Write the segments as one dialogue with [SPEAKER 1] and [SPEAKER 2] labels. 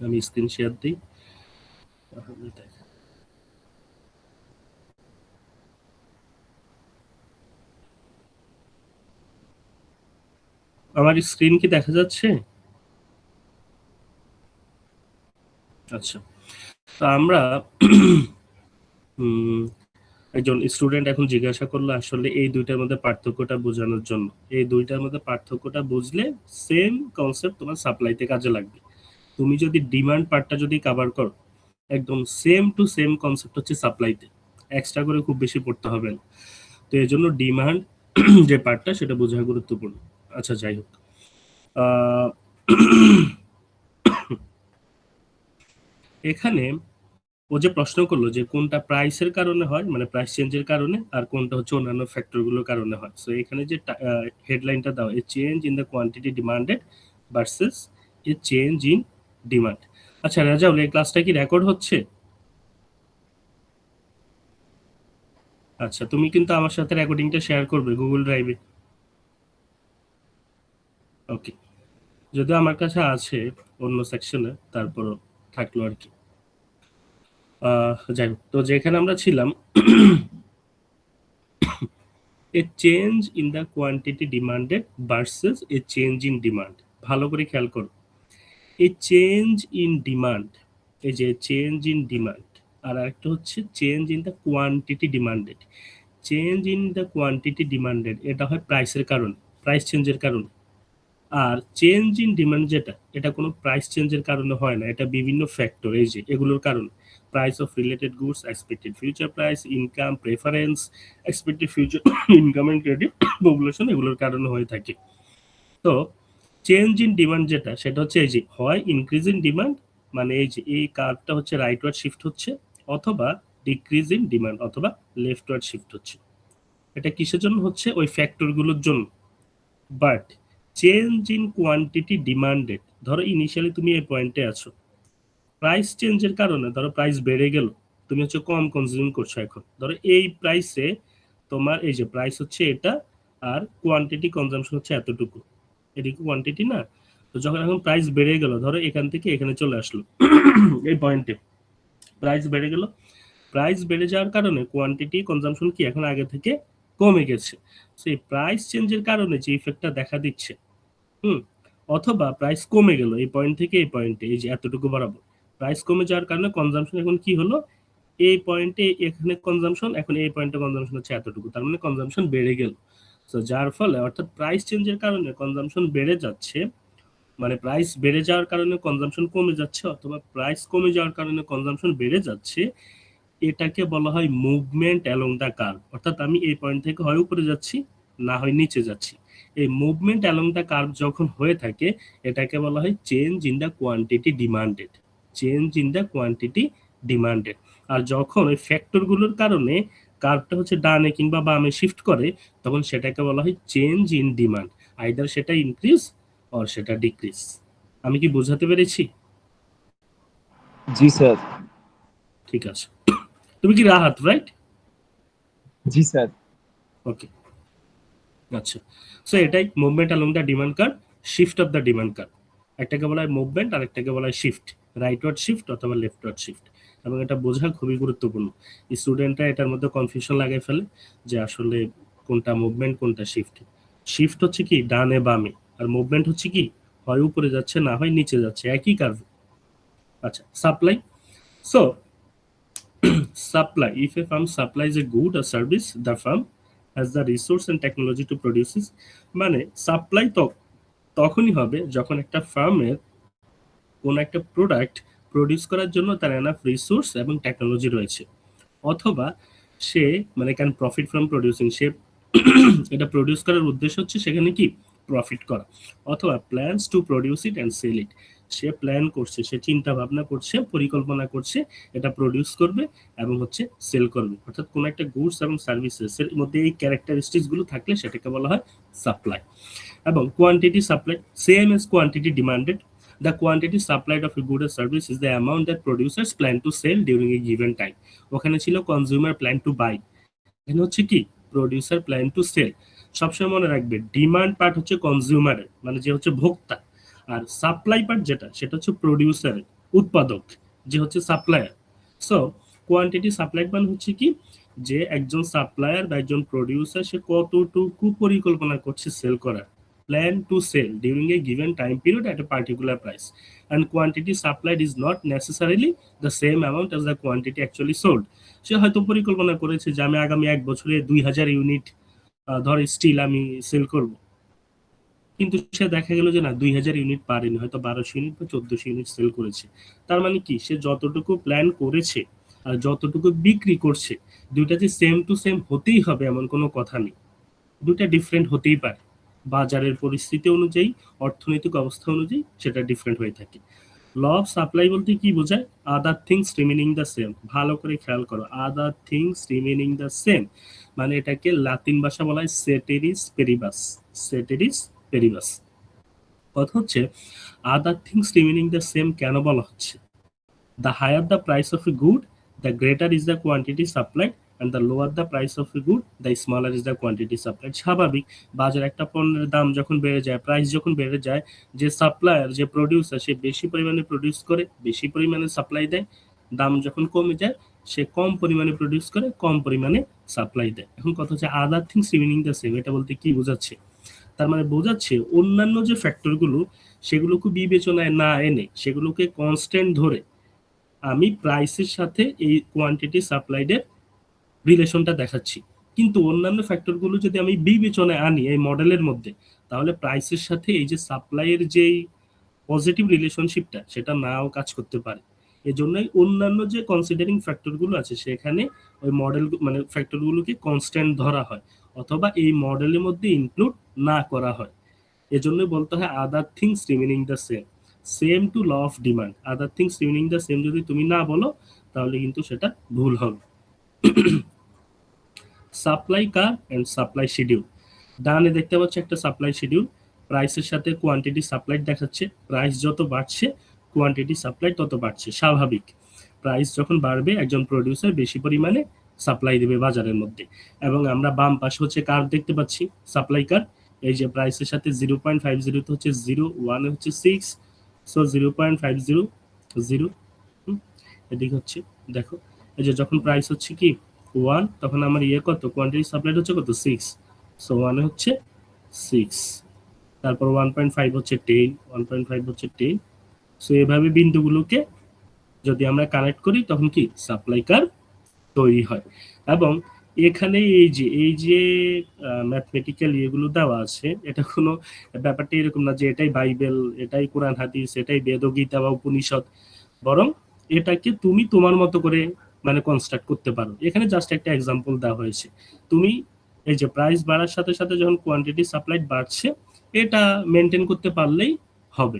[SPEAKER 1] আমি screen share দিই। আমার স্ক্রিন কি দেখা যাচ্ছে? আচ্ছা, তো আমরা একজন স্টুডেন্ট এখন জিজ্ঞাসা করলো আসলে এই দুইটার মধ্যে পার্থক্যটা বোঝানোর জন্য। এই দুইটার মধ্যে পার্থক্যটা বুঝলে সেম কনসেপ্ট তোমার সাপ্লাইতে কাজে লাগবে। তুমি যদি ডিমান্ড পার্টটা যদি কভার করো, একদম সেম টু সেম কনসেপ্ট হচ্ছে সাপ্লাইতে, এক্সট্রা করে খুব বেশি পড়তে হবে না। তো এই জন্য ডিমান্ড যে পার্টটা সেটা বোঝা গুরুত্বপূর্ণ। আচ্ছা, যাই হোক, এখানে ও যে প্রশ্ন করলো যে কোনটা প্রাইসের কারণে হয়, মানে প্রাইস চেঞ্জের কারণে, আর কোনটা হচ্ছে অন্যান্য ফ্যাক্টরগুলোর কারণে হয়। সো এখানে যে হেডলাইনটা দাও, এ change in the quantity demanded versus A change in demand. আচ্ছা রাজাউল, এই ক্লাসটা কি রেকর্ড হচ্ছে? আচ্ছা, তুমি কিন্তু আমার সাথে রেকর্ডিংটা শেয়ার করবে গুগল ড্রাইভে। ওকে, যদিও আমার কাছে আছে অন্য সেকশনে, তারপরও থাকলো আর কি। যাই হোক, তো যেখানে আমরা ছিলাম, এ change in the quantity demanded versus A change in demand. ভালো করে খেয়াল করো, এই চেঞ্জ ইন ডিমান্ড, এই যে চেঞ্জ ইন ডিমান্ড, আর একটা হচ্ছে change in the quantity demanded. Change in the quantity demanded এটা হয় প্রাইসের কারণে, প্রাইস চেঞ্জের কারণে। আর চেঞ্জ ইন ডিমান্ড যেটা, এটা কোনো প্রাইস চেঞ্জের কারণে হয় না, এটা বিভিন্ন ফ্যাক্টর, এই যে এগুলোর কারণে। Price of related goods, expected future price, income, preference, expected future income and credit population, এগুলোর কারণে হয়ে থাকে। তো চেঞ্জ ইন ডিমান্ড যেটা, সেটা হচ্ছে এই যে হয় ইনক্রিজ ইন ডিমান্ড, মানে এই যে এই কার্ভটা হচ্ছে রাইটওয়ার্ড শিফট হচ্ছে, অথবা ডিক্রিজ ইন ডিমান্ড, অথবা লেফটওয়ার্ড শিফট হচ্ছে। এটা কিসের জন্য হচ্ছে? ওই ফ্যাক্টরগুলোর জন্য। But change in quantity demanded, ধরো ইনিশিয়ালি তুমি এই পয়েন্টে আছো, প্রাইস চেঞ্জের কারণে ধরো প্রাইস বেড়ে গেল, তুমি হচ্ছে কম কনজিউম করছো। এখন ধরো এই প্রাইসে তোমার এই যে প্রাইস হচ্ছে এটা, আর কোয়ান্টিটি কনজাম্পশন হচ্ছে এতটুকু, এদিকে কোয়ান্টিটি না। তো যখন এখন প্রাইস বেড়ে গেল, ধরো এখান থেকে এখানে চলে আসলো এই পয়েন্টে, প্রাইস বেড়ে গেল, প্রাইস বেড়ে যাওয়ার কারণে কোয়ান্টিটি কনজাম্পশন কি এখন আগে থেকে কমে গেছে। সেই প্রাইস চেঞ্জের কারণে যে ইফেক্টটা দেখা দিচ্ছে, হুম, অথবা প্রাইস কমে গেল এই পয়েন্ট থেকে এই পয়েন্টে, এই যে এতটুকু বরাবর প্রাইস কমে যাওয়ার কারণে কনজাম্পশন এখন কি হলো, এই পয়েন্টে এখানে কনজাম্পশন, এখন এই পয়েন্টে কনজাম্পশন হচ্ছে এতটুকু, তার মানে কনজাম্পশন বেড়ে গেল। তো যার ফলে অর্থাৎ প্রাইস চেঞ্জের কারণে কনজাম্পশন বেড়ে যাচ্ছে, মানে প্রাইস বেড়ে যাওয়ার কারণে কনজাম্পশন কমে যাচ্ছে, অথবা প্রাইস কমে যাওয়ার কারণে কনজাম্পশন বেড়ে যাচ্ছে। এটাকে বলা হয় মুভমেন্ট অ্যালং দ্য কার্ভ। অর্থাৎ আমি এই পয়েন্ট থেকে হয় উপরে যাচ্ছি, না হয় নিচে যাচ্ছি। এই মুভমেন্ট অ্যালং দ্য কার্ভ যখন হয়ে থাকে, এটাকে বলা হয় change in the quantity demanded. Change in the quantity demanded. আর যখন ওই ফ্যাক্টরগুলোর কারণে কার্ভটা হচ্ছে ডানে কিংবা বামে শিফট করে, তখন সেটাকে বলা হয় চেঞ্জ ইন ডিমান্ড। আইদার সেটা ইনক্রিজ অর সেটা ডিক্রিজ। আমি কি বোঝাতে পেরেছি?
[SPEAKER 2] জি স্যার।
[SPEAKER 1] ঠিক আছে। তুমি কি রাহাত, রাইট?
[SPEAKER 2] জি স্যার।
[SPEAKER 1] ওকে, আচ্ছা। সো এটাই movement along the demand curve, shift of the demand curve. একটাকে বলা হয় মুভমেন্ট, আর একটাকে বলা হয় শিফট, রাইটওয়ার্ড শিফট অথবা লেফটওয়ার্ড শিফট। এবং এটা বোঝা খুবই গুরুত্বপূর্ণ। স্টুডেন্টরা এটার মধ্যে কনফিউশন লাগাই ফেলে যে আসলে কোনটা মুভমেন্ট কোনটা শিফট। শিফট হচ্ছে কি ডানে বামে, আর মুভমেন্ট হচ্ছে কি হয় উপরে যাচ্ছে, না হয় নিচে যাচ্ছে, একই কার্ভ। আচ্ছা, supply. So supply, if a firm supplies a good or service, the firm has the resource and technology to produce it. মানে সাপ্লাই তো তখনই হবে যখন একটা ফার্মের কোন একটা প্রোডাক্ট প্রডিউস করার জন্য তার এনাফ রিসোর্স এবং টেকনোলজি রয়েছে, অথবা সে মানে ক্যান প্রফিট ফ্রম প্রডিউসিং, সে এটা প্রডিউস করার উদ্দেশ্য হচ্ছে সেখানে কি প্রফিট করা, অথবা plans to produce it and sell it, সে প্ল্যান করছে, সে চিন্তা ভাবনা করছে, পরিকল্পনা করছে এটা প্রডিউস করবে এবং হচ্ছে সেল করবে। অর্থাৎ কোন একটা গুডস এবং সার্ভিসেস এর মধ্যে এই ক্যারেক্টারিস্টিক্স গুলো থাকলে সেটাকে বলা হয় সাপ্লাই। এবং quantity supply, same as quantity demanded. The quantity supplied of a good or service is the amount that producers plan to sell during a given time. ওখানে ছিল কনজিউমার প্ল্যান টু বাই, এখানে হচ্ছে কি producer plan to sell. সবসময় মনে রাখবে demand part হচ্ছে কনজিউমারের, মানে যে হচ্ছে ভোক্তা, আর সাপ্লাই পার্ট যেটা সেটা হচ্ছে প্রডিউসারের। উৎপাদক, যে হচ্ছে সাপ্লায়ার। সো কোয়ান্টিটি সাপ্লাইড মানে হচ্ছে কি, যে একজন সাপ্লায়ার বা একজন প্রডিউসার সে কতটুকু পরিকল্পনা করছে সেল করার, plan to sell during a given time period at a particular price, and quantity supplied is not necessarily the same amount as the quantity actually sold. সে হয়তো পরিকল্পনা করেছে যে আমি আগামী 1 বছরে 2000 ইউনিট ধর স্টিল আমি সেল করব, কিন্তু সে দেখা গেল যে না 2000 ইউনিট পারেনি, হয়তো 1200 ইউনিট বা 1400 ইউনিট সেল করেছে। তার মানে কি, সে যতটুকু প্ল্যান করেছে আর যতটুকু বিক্রি করছে দুইটা যে সেম টু সেম হতেই হবে এমন কোনো কথা নেই, দুটা ডিফারেন্ট হতেই পারে, বাজারের পরিস্থিতি অনুযায়ী, অর্থনৈতিক অবস্থা অনুযায়ী সেটা ডিফারেন্ট হয়ে থাকে। ল অফ সাপ্লাই বলতে কি বোঝায়? আদার থিংস রিমেনিং দ্য সেম। ভালো করে খেয়াল করো, আদার থিংস রিমেনিং দ্য সেম মানে এটাকে লাতিন ভাষা বলা হয় সেটেরিস পেরিবাস। সেটেরিস পেরিবাস কথা হচ্ছে আদার থিংস রিমেনিং দ্য সেম কেন বলা হচ্ছে? The higher the price of a good, the greater is the quantity supplied, and the lower the price of a good, the smaller is the quantity supplied. স্বাভাবিক, বাজারে একটা পণ্যের দাম যখন বেড়ে যায়, প্রাইস যখন বেড়ে যায়, যে সাপ্লায়ার, যে প্রডিউসার, সে বেশি পরিমাণে প্রডিউস করে, বেশি পরিমাণে সাপ্লাই দেয়। দাম যখন কমে যায়, সে কম পরিমাণে প্রডিউস করে, কম পরিমাণে সাপ্লাই দেয়। এখন কথা হচ্ছে আদার থিংস রিমেনিং দ্য সেম, এটা বলতে কি বোঝাচ্ছে? তার মানে বোঝাচ্ছে অন্যান্য যে ফ্যাক্টরগুলো সেগুলোকে বিবেচনায় না এনে, সেগুলোকে কনস্ট্যান্ট ধরে আমি প্রাইসের সাথে এই কোয়ান্টিটি সাপ্লাইডের রিলেশনটা দেখাচ্ছি। কিন্তু অন্যান্য ফ্যাক্টরগুলো যদি আমি বিবেচনায় আনি এই মডেলের মধ্যে, তাহলে প্রাইসের সাথে এই যে সাপ্লাইয়ের যেই পজিটিভ রিলেশনশিপটা সেটা নাও কাজ করতে পারে। এজন্যই অন্যান্য যে কনসিডারিং ফ্যাক্টরগুলো আছে সেখানে ওই মডেল মানে ফ্যাক্টরগুলোকে কনস্ট্যান্ট ধরা হয়, অথবা এই মডেলের মধ্যে ইনক্লুড না করা হয়। এজন্যই বলতে হয় other things remaining the same, same to law of demand. Other things remaining the same যদি তুমি না বলো তাহলে কিন্তু সেটা ভুল হবে। Supply curve and supply schedule. ডানে দেখতে পাচ্ছ একটা সাপ্লাই শিডিউল, প্রাইসের সাথে কোয়ান্টিটি সাপ্লাইড দেখাচ্ছে। প্রাইস যত বাড়ছে কোয়ান্টিটি সাপ্লাই তত বাড়ছে, স্বাভাবিক। প্রাইস যখন বাড়বে একজন প্রডিউসার বেশি পরিমাণে সাপ্লাই দেবে বাজারের মধ্যে। এবং আমরা বাম পাশে হচ্ছে কার্ভ দেখতে পাচ্ছি, সাপ্লাই কার্ভ। এই যে প্রাইসের সাথে 0.50 তে হচ্ছে 0, 1 হচ্ছে 6, সো 0.50 0। এদিকে হচ্ছে দেখো, এই যে যখন প্রাইস হচ্ছে কি 1, তখন আমার ইয়ে কত, কোয়ান্টিটি সাপ্লাইড হচ্ছে কত 6, সো 1 হচ্ছে 6, তারপর 1.5 হচ্ছে 10, 1.5 হচ্ছে 10। সো এভাবে বিন্দুগুলোকে যদি আমরা কানেক্ট করি তখন কি সাপ্লাই কার্ভ তৈরি হয়। এবং এখানে এই যে ম্যাথমেটিক্যাল ইয়েগুলো দেওয়া আছে, এটা কোনো ব্যাপারটা এরকম না যে এটাই বাইবেল, এটাই কোরআন হাদিস, এটাই বেদ গীতা বা উপনিষদ, বরং এটাকে তুমি তোমার মতো করে মানে কনস্ট্রাক্ট করতে পারো। এখানে জাস্ট একটা এক্সাম্পল দেওয়া হয়েছে। তুমি এই যে প্রাইস বাড়ার সাথে সাথে যখন কোয়ান্টিটি সাপ্লাইড বাড়ছে, এটা মেনটেন করতে পারলেই হবে।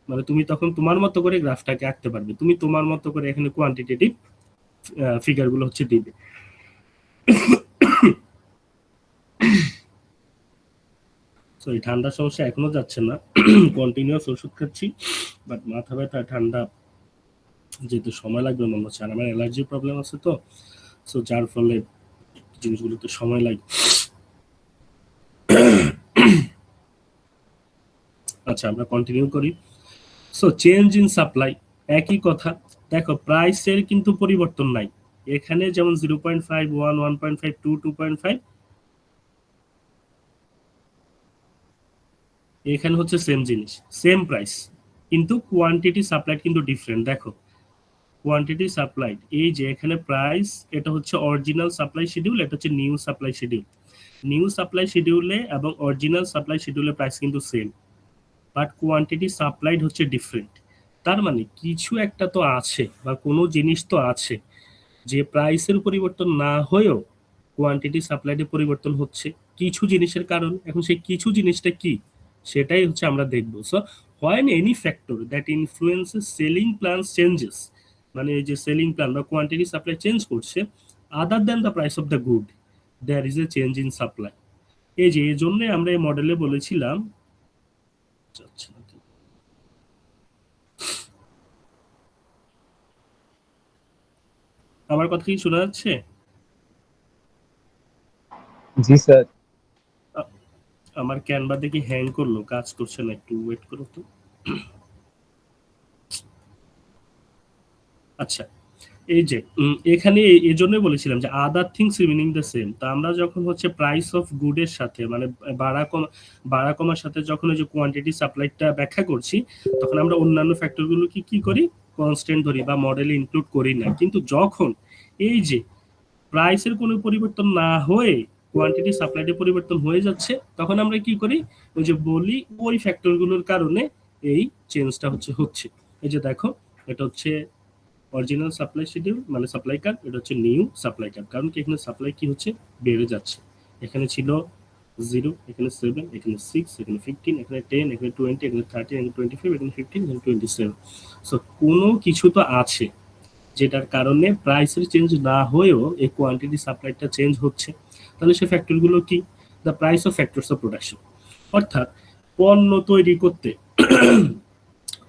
[SPEAKER 1] মানে তুমি তখন তোমার মতো করে গ্রাফটাকে আঁকতে পারবে, তুমি তোমার মতো করে এখানে কোয়ান্টিটেটিভ ফিগারগুলো হচ্ছে দিবে। সো এই ঠান্ডার সমস্যা এখনো যাচ্ছে না, কন্টিনিউয়াস ওষুধ খাচ্ছি, বাট মাথা ব্যথা ঠান্ডা যেহেতু সময় লাগবে মনে হচ্ছে। আর আমার অ্যালার্জির প্রবলেম আছে তো, সো যার ফলে জিনিসগুলোতে সময় লাগে। আচ্ছা আমরা কন্টিনিউ করি। সো চেঞ্জ ইন সাপ্লাই, একই কথা। দেখো প্রাইসের কিন্তু পরিবর্তন নাই এখানে, যেমন 0.5, 1, 1.5, 2, 2.5, এখানে হচ্ছে সেম জিনিস, সেম প্রাইস, কিন্তু কোয়ান্টিটি সাপ্লাইড কিন্তু ডিফারেন্ট। দেখো কোয়ান্টিটি সাপ্লাইড, এই যে এখানে প্রাইস, এটা হচ্ছে অরিজিনাল সাপ্লাই শিডিউল, এটা হচ্ছে new supply schedule. New supply শিডিউলে এবং অরিজিনাল সাপ্লাই শিডিউলের প্রাইস কিন্তু সেম, বাট কোয়ান্টিটি সাপ্লাইড হচ্ছে ডিফারেন্ট। তার মানে কিছু একটা তো আছে বা কোনো জিনিস তো আছে যে প্রাইসের পরিবর্তন না হয়েও কোয়ান্টিটি সাপ্লাইডে পরিবর্তন হচ্ছে কিছু জিনিসের কারণ। এখন সেই কিছু জিনিসটা কি সেটাই হচ্ছে আমরা দেখবো। So when any factor that influences selling plan changes, মানে এই যে সেলিং প্ল্যান বা কোয়ান্টিটি সাপ্লাই চেঞ্জ করছে, other than the price of the good, there is a change in supply. এই যে এই জন্য আমরা এই মডেলে বলেছিলাম, আমার কথা কি শোনা যাচ্ছে?
[SPEAKER 2] जी सर।
[SPEAKER 1] আ- আমার ক্যানভা দেখি হ্যাং করলো, কাজ করছে না, একটু ওয়েট করো তো। আচ্ছা, এই যে এখানে এই জন্যই বলেছিলাম যে আদার থিংস রিমেনিং দ্য সেম। তো আমরা যখন হচ্ছে প্রাইস অফ গুডের সাথে মানে বাড়া কমার সাথে যখন ওই যে কোয়ান্টিটি সাপ্লাইটা ব্যাখ্যা করছি, তখন আমরা অন্যান্য ফ্যাক্টরগুলোকে কি করি, কনস্ট্যান্ট ধরি বা মডেলে ইনক্লুড করি না। কিন্তু যখন এই যে প্রাইসের কোনো পরিবর্তন না হয়ে কোয়ান্টিটি সাপ্লাইতে পরিবর্তন হয়ে যাচ্ছে, তখন আমরা কি করি, ওই যে বলি ওই ফ্যাক্টরগুলোর কারণে এই চেঞ্জটা হচ্ছে। এই যে দেখো, এটা হচ্ছে অরিজিনাল সাপ্লাই শিডিউল মানে সাপ্লাই কার্ভ, এটা হচ্ছে নিউ সাপ্লাই কার্ভ। কারণ কি এখানে সাপ্লাই কি হচ্ছে, বেড়ে যাচ্ছে। এখানে ছিল 0, এখানে 7, এখানে 6, এখানে 15, এখানে 10, এখানে 20, এখানে 30, এখানে 25, এখানে 15, এখানে 27। সো কোনো কিছু তো আছে যেটার কারণে প্রাইসের চেঞ্জ না হয়েও এই কোয়ান্টিটি সাপ্লাইটা চেঞ্জ হচ্ছে। তাহলে সেই ফ্যাক্টরগুলো কি, the price of factors of production. অর্থাৎ পণ্য তৈরি করতে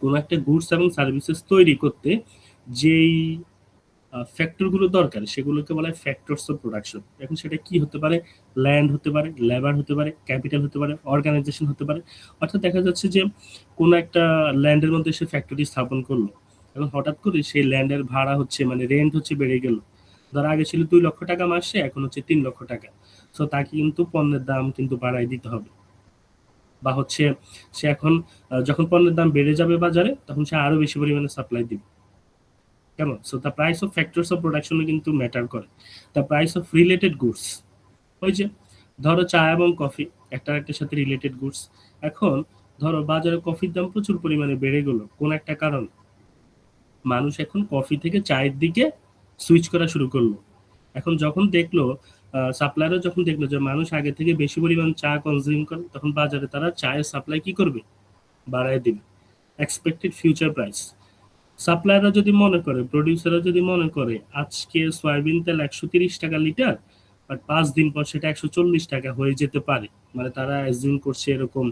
[SPEAKER 1] কোনো একটা গুডস এবং সার্ভিসেস তৈরি করতে যেই ফ্যাক্টরগুলো দরকার সেগুলোকে বলা হয় ফ্যাক্টরস অফ প্রোডাকশন। এখন সেটা কি হতে পারে, ল্যান্ড হতে পারে, লেবার হতে পারে, ক্যাপিটাল হতে পারে, অর্গানাইজেশন হতে পারে। অর্থাৎ দেখা যাচ্ছে যে কোনো একটা ল্যান্ডের মধ্যে সে ফ্যাক্টরি স্থাপন করলো, এখন হঠাৎ করে সেই ল্যান্ডের ভাড়া হচ্ছে মানে রেন্ট হচ্ছে বেড়ে গেল। ধর আগে ছিল 2 লক্ষ টাকা মাসে, এখন হচ্ছে 3 লক্ষ টাকা। সো তাকে কিন্তু পণ্যের দাম কিন্তু বাড়াই দিতে হবে। বা হচ্ছে সে এখন যখন পণ্যের দাম বেড়ে যাবে বাজারে, তখন সে আরো বেশি পরিমাণে সাপ্লাই দিবে। কেমন? So the price of factors of প্রোডাকশনে কিন্তু ম্যাটার করে। The price of related goods, ওই যে ধরো চা এবং কফি একটা একটার সাথে রিলেটেড গুডস। এখন ধরো বাজারে কফির দাম প্রচুর পরিমাণে বেড়ে গেল কোন একটা কারণ, মানুষ এখন কফি থেকে চায়ের দিকে সুইচ করা শুরু করলো। এখন যখন দেখলো সাপ্লায়ারও যখন দেখলো যে মানুষ আগে থেকে বেশি পরিমাণ চা কনজিউম করে, তখন বাজারে তারা চায়ের সাপ্লাই কি করবে, বাড়ায় দিবে। এক্সপেক্টেড ফিউচার প্রাইস, সাপ্লায়াররা যদি মনে করে, প্রডিউসাররা যদি মনে করে আজকে সয়াবিন তেল 130 টাকা লিটার, বাট 5 দিন পর সেটা 140 টাকা হয়ে যেতে পারে, মানে তারা অ্যাজিউম করছে এরকম,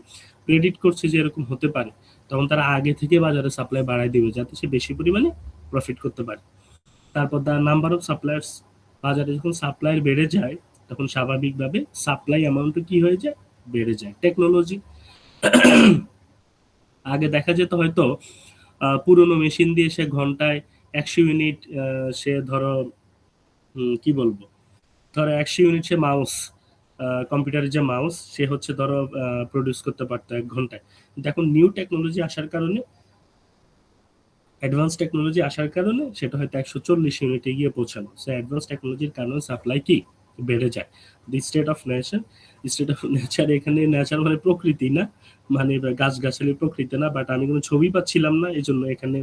[SPEAKER 1] প্রেডিক্ট করছে যে এরকম হতে পারে, তখন তারা আগে থেকে বাজারে সাপ্লাই বাড়ায় দিবে যাতে সে বেশি পরিমাণে প্রফিট করতে পারে। তারপর দ্য নাম্বার অফ সাপ্লায়ার্স, বাজারে যখন সাপ্লাই বেড়ে যায় তখন স্বাভাবিকভাবে সাপ্লাই অ্যামাউন্টও কি হয়ে যায়, বেড়ে যায়। টেকনোলজি, আগে দেখা যেত হয়তো পুরোনো মেশিন দিয়ে সে ঘন্টায় 100 ইউনিট, সে ধরো কি বলবো, ধরো 100 ইউনিট সে মাউস, কম্পিউটারের যে মাউস সে হচ্ছে ধরো প্রডিউস করতে পারতো 1 ঘন্টায়। কিন্তু এখন নিউ টেকনোলজি আসার কারণে, অ্যাডভান্স টেকনোলজি আসার কারণে সেটা হয়তো 140 ইউনিটে গিয়ে পৌঁছানো। সো অ্যাডভান্স টেকনোলজির কারণে সাপ্লাই কি বেড়ে যায়। The state of nature, state of nature এখানে নেচার মানে প্রকৃতি না, মানে গাছগাছালি প্রকৃতি না, বাট আমি কোনো ছবি পাচ্ছিলাম না, এই জন্য এখানে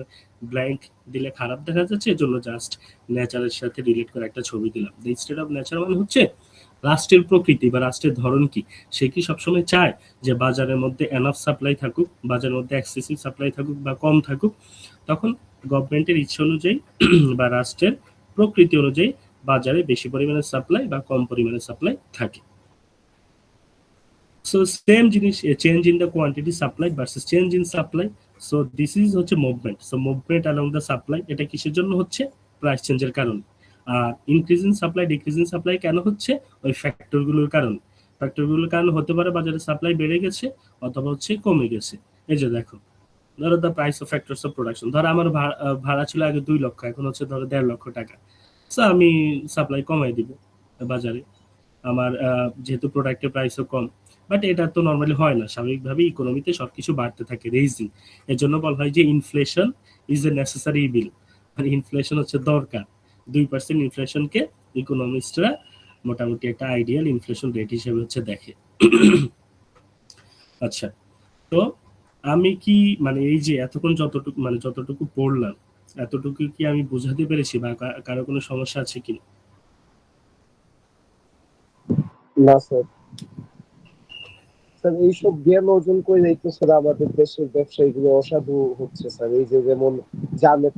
[SPEAKER 1] ব্ল্যাঙ্ক দিলে খারাপ দেখা যাচ্ছে, এই জন্য জাস্ট নেচারের সাথে রিলেট করে একটা ছবি দিলাম। দি স্টেট অফ নেচার মানে হচ্ছে রাষ্ট্রের প্রকৃতি বা রাষ্ট্রের ধরন কি, সে কি সবসময় চায় যে বাজারের মধ্যে এনাফ সাপ্লাই থাকুক, বাজারের মধ্যে এক্সেসিভ সাপ্লাই থাকুক বা কম থাকুক। তখন গভর্নমেন্টের ইচ্ছা অনুযায়ী বা রাষ্ট্রের প্রকৃতি অনুযায়ী বাজারে বেশি পরিমাণে সাপ্লাই বা কম পরিমাণে সাপ্লাই থাকে। সো সেম জিনিস, change in the quantity supply versus change in supply. So this is হচ্ছে movement. So movement along the supply, এটা কিসের জন্য হচ্ছে, প্রাইস চেঞ্জের কারণে। আর increase in supply decrease in supply কেন হচ্ছে, ওই ফ্যাক্টরগুলোর কারণে। ফ্যাক্টরগুলোর কারণে হতে পারে বাজারে সাপ্লাই বেড়ে গেছে অথবা হচ্ছে কমে গেছে। এই যে দেখো, ধরো the price of factors of production, ধরো আমার ভাড়া ছিল আগে 2 লক্ষ, এখন হচ্ছে ধরো 1.5 লক্ষ টাকা। সো আমি সাপ্লাই কমাই দিব বাজারে, আমার যেহেতু প্রোডাক্টের প্রাইসও কম। বাট এটা তো নর্মালি হয় না, স্বাভাবিকভাবে ইকোনমিতে সবকিছু বাড়তে থাকে, রেইজিং। এর জন্য বলা হয় যে ইনফ্লেশন ইজ এ নেসেসারি বিল, মানে ইনফ্লেশন হচ্ছে দরকার। 2% ইনফ্লেশনকে ইকোনমিস্টরা মোটামুটি একটা আইডিয়াল ইনফ্লেশন রেট হিসেবে হচ্ছে দেখে। আচ্ছা, তো আমি কি মানে এই যে এতক্ষণ যতটুকু পড়লাম, এতটুকু কি আমি বোঝাতে পেরেছি বা কারো কোনো সমস্যা আছে কি?
[SPEAKER 2] না স্যার, স্যার এইসব জ্ঞান অর্জন করে তো স্যার আমাদের দেশের ব্যবসায়ীগুলো অসাধু হচ্ছে স্যার। এই যে যেমন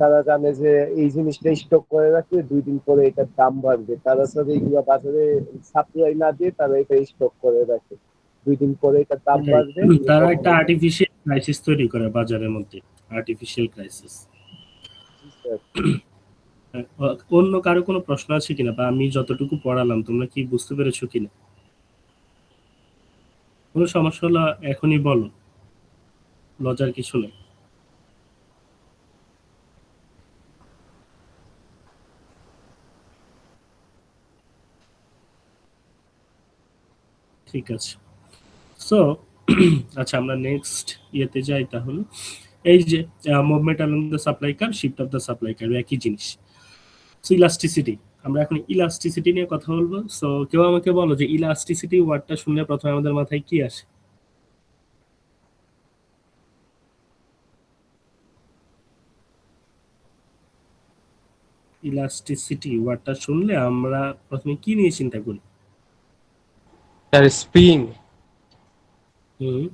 [SPEAKER 2] তারা জানে যে এই জিনিসটা স্টক করে রাখলে 2 দিন পরে এটার দাম বাড়বে, তারা স্যার এইগুলা বাজারে সাপ্লাই না দিয়ে তারা এটা স্টক করে রাখে, 2 দিন পরে এটার দাম
[SPEAKER 1] রাইট,
[SPEAKER 2] বাড়বে
[SPEAKER 1] তারা
[SPEAKER 2] তখন
[SPEAKER 1] একটা
[SPEAKER 2] এটা।
[SPEAKER 1] আর্টিফিশিয়াল ক্রাইসিস তৈরি করে বাজারের মধ্যে, আর্টিফিশিয়াল ক্রাইসিস।
[SPEAKER 2] জি স্যার।
[SPEAKER 1] অন্য কারো কোনো প্রশ্ন আছে কিনা, বা আমি যতটুকু পড়ালাম তোমরা কি বুঝতে পেরেছো কিনা? কোনো সমস্যা হলে এখনই বলো, লজার কিছু নেই। ঠিক আছে। সো আচ্ছা, আমরা নেক্সট ইয়েতে যাই তাহলে। এই যে movement along the supply curve, shift of the supply curve একই জিনিস। সো ইলাস্টিসিটি, আমরা এখন ইলাস্টিসিটি নিয়ে কথা বলবো। সো কেউ আমাকে বলো যে ইলাস্টিসিটি ওয়ার্ডটা শুনলে প্রথমে আমাদের মাথায় কি আসে? ইলাস্টিসিটি ওয়ার্ডটা শুনলে আমরা প্রথমে কি নিয়ে চিন্তা করি?
[SPEAKER 3] Sir spring.
[SPEAKER 1] হুম,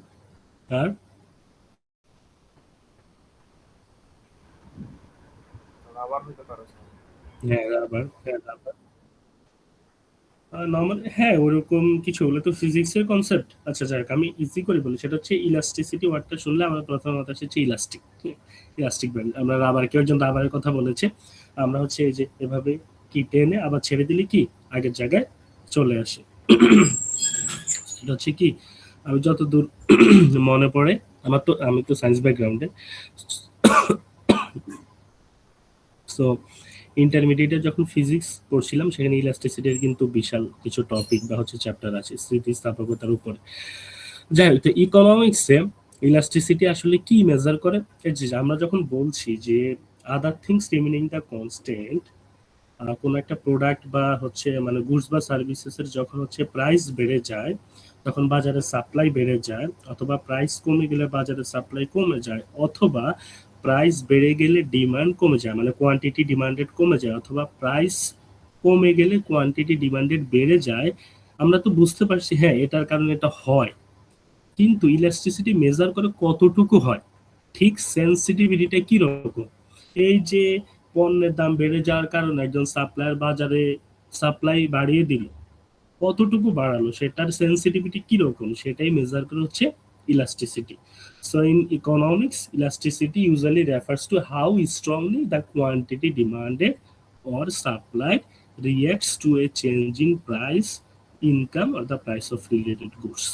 [SPEAKER 1] আর হ্যাঁ রাবার, হ্যাঁ রাবার নর্মাল, হ্যাঁ ওরকম কিছু, ওগুলো তো ফিজিক্সের কনসেপ্ট। আচ্ছা যাক, আমি ইজি করে বলি, সেটা হচ্ছে ইলাস্টিসিটি ওয়ার্ডটা শুনলে আমরা প্রথমে মাথা হচ্ছে ইলাস্টিক, ইলাস্টিক ব্যান্ড। আমরা রাবার, কেউ একজন রাবারের কথা বলেছে, আমরা হচ্ছে এই যে এভাবে কি টেনে আবার ছেড়ে দিলে কি আগের জায়গায় চলে আসে। এটা হচ্ছে কি, আমি যতদূর মনে পড়ে, আমি তো সায়েন্স ব্যাকগ্রাউন্ডে, সো ইন্টারমিডিয়েটে যখন ফিজিক্স পড়ছিলাম সেখানে ইলাস্টিসিটির কিন্তু বিশাল কিছু টপিক বা হচ্ছে চ্যাপ্টার আছে স্থিতিস্থাপকতার উপরে। যাই হোক, তো ইকোনমিক্সে ইলাস্টিসিটি আসলে কি মেজার করে? এই যে আমরা যখন বলছি যে আদার থিংস রিমেনিং দ্য কনস্ট্যান্ট, কোনো একটা প্রোডাক্ট বা হচ্ছে মানে গুডস বা সার্ভিসেসের যখন হচ্ছে প্রাইস বেড়ে যায় তখন বাজারে সাপ্লাই বেড়ে যায়, অথবা প্রাইস কমে গেলে বাজারে সাপ্লাই কমে যায়, অথবা প্রাইস বেড়ে গেলে ডিমান্ড কমে যায়, মানে কোয়ান্টিটি ডিমান্ডেড কমে যায়, অথবা প্রাইস কমে গেলে কোয়ান্টিটি ডিমান্ডেড বেড়ে যায়। আমরা তো বুঝতে পারছি হ্যাঁ এটার কারণে এটা হয়, কিন্তু ইলাস্টিসিটি মেজার করে কতটুকু হয়, ঠিক সেন্সিটিভিটিটা কি রকম। এই যে পণ্যের দাম বেড়ে যাওয়ার কারণে একজন সাপ্লায়ার বাজারে সাপ্লাই বাড়িয়ে দিল, কতটুকু বাড়ালো সেটার সেন্সিটিভিটি কি রকম, সেটাই মেজার করে হচ্ছে elasticity. So in economics elasticity usually refers to how strongly the quantity demanded or supplied reacts to a change in price, income or the price of related goods.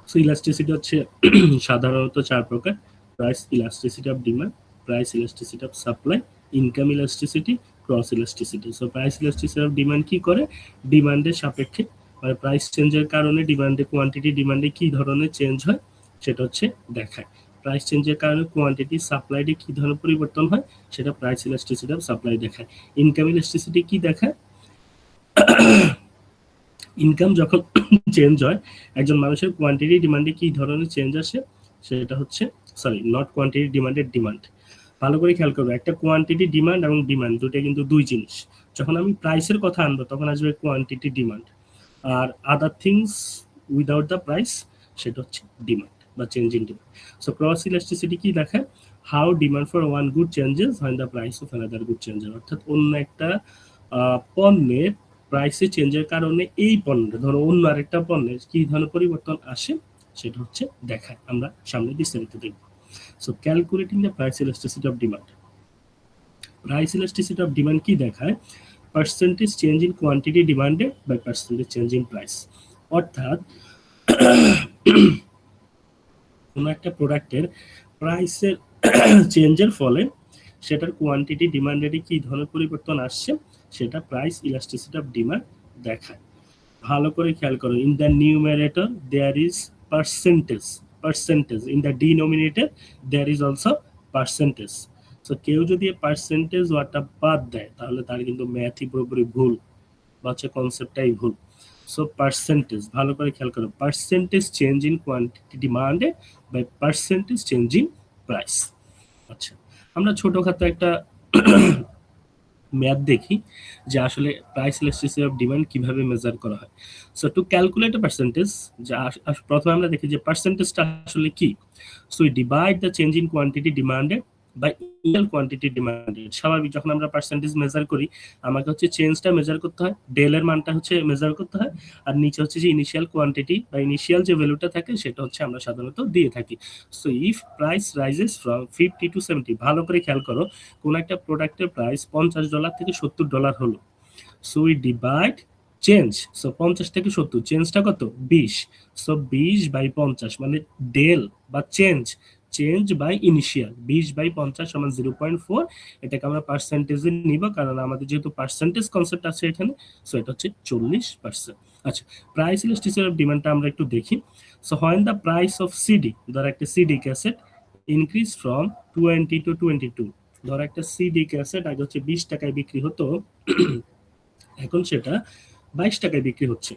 [SPEAKER 1] So elasticity হচ্ছে সাধারণত চার প্রকার: price elasticity of demand, price elasticity of supply, income elasticity, cross elasticity. So price elasticity of demand কি করে? ডিমান্ডের সাপেক্ষে, মানে price চেঞ্জের কারণে ডিমান্ডে কোয়ান্টিটি ডিমান্ডে কি ধরনের চেঞ্জ হয় সেটা হচ্ছে দেখায়। প্রাইস চেঞ্জের কারণে কোয়ান্টিটি সাপ্লাইডে কি ধরনের পরিবর্তন হয় সেটা প্রাইস ইলাস্টিসিটি অফ সাপ্লাই দেখায়। ইনকাম ইলাস্টিসিটি কি দেখায়? ইনকাম যখন চেঞ্জ হয়, একজন মানুষের কোয়ান্টিটি ডিমান্ডে কি ধরনের চেঞ্জ আসে সেটা হচ্ছে, সরি নট কোয়ান্টিটি ডিমান্ডের ডিমান্ড, ভালো করে খেয়াল করবে, একটা কোয়ান্টিটি ডিমান্ড এবং ডিমান্ড দুটো কিন্তু দুই জিনিস। যখন আমি প্রাইসের কথা আনবো তখন আসবে কোয়ান্টিটি ডিমান্ড, আর other things without the price সেটা হচ্ছে ডিমান্ড বা change in demand. So cross elasticity কি দেখায়? How demand for one good changes when the price of another good changes, অর্থাৎ অন্য একটা পণ্যের প্রাইসে চেঞ্জের কারণে এই পণ্য, ধরো অন্য আরেকটা পণ্যের কি ধরনের পরিবর্তন আসে সেটা হচ্ছে দেখায়। আমরা সামনে বিস্তারিত দেখব। So calculating the price elasticity of demand, price elasticity of demand কি দেখায়? Percentage change in quantity demanded by percentage change in price. অর্থাৎ কোনো একটা প্রোডাক্টের প্রাইসের চেঞ্জের ফলে সেটার কোয়ান্টিটি ডিমান্ডেডে কি ধরনের পরিবর্তন আসছে সেটা প্রাইস ইলাস্টিসিটি অফ ডিমান্ড দেখায়। ভালো করে খেয়াল করো, in the numerator there is percentage, percentage in the denominator there is also percentage. So কেউ যদি পার্সেন্টেজ ওয়ার্ডটা বাদ দেয় তাহলে তার কিন্তু ম্যাথই পুরোপুরি ভুল বা হচ্ছে কনসেপ্টটাই ভুল। সো পার্সেন্টেজ, ভালো করে খেয়াল করো, percentage change in quantity demanded by percentage change in price. আচ্ছা, আমরা ছোটখাটো একটা ম্যাথ দেখি যে আসলে প্রাইস ইলাস্টিসিটি অফ ডিমান্ড কিভাবে মেজার করা হয়। So to calculate a percentage, যা প্রথমে আমরা দেখি যে পার্সেন্টেজটা আসলে কি। So we divide the change in quantity demanded by initial quantity demanded. স্বাভাবিক যখন আমরা পার্সেন্টেজ মেজার করি আমাকে হচ্ছে চেঞ্জটা মেজার করতে হয়, ডেল এর মানটা হচ্ছে মেজার করতে হয়, আর নিচে হচ্ছে যে ইনিশিয়াল কোয়ান্টিটি বা ইনিশিয়াল যে ভ্যালুটা থাকে সেটা হচ্ছে আমরা সাধারণত দিয়ে থাকি। So if price rises from 50 to 70, ভালো করে খেয়াল করো, কোন একটা প্রোডাক্টের প্রাইস $50 থেকে $70 হলো, so we divide change, so 50 থেকে 70, চেঞ্জটা কত? 20, সো 20/50 মানে ডেল বা চেঞ্জ, চেঞ্জ বাই ইনিশিয়াল, 20/50 সমান 0.4। এটাকে আমরা পার্সেন্টেজে নিব কারণ আমাদের যেহেতু পার্সেন্টেজ কনসেপ্ট আছে এখানে, সো এটা হচ্ছে 40%। আচ্ছা, প্রাইস ইলাস্টিসিটি অফ ডিমান্ডটা আমরা একটু দেখি। So when the price of CD, ধর একটা CD cassette increase from 20 to 22, ধর একটা সিডি ক্যাসেট আগে হচ্ছে 20 টাকায় বিক্রি হতো, এখন সেটা 22 টাকায় বিক্রি হচ্ছে,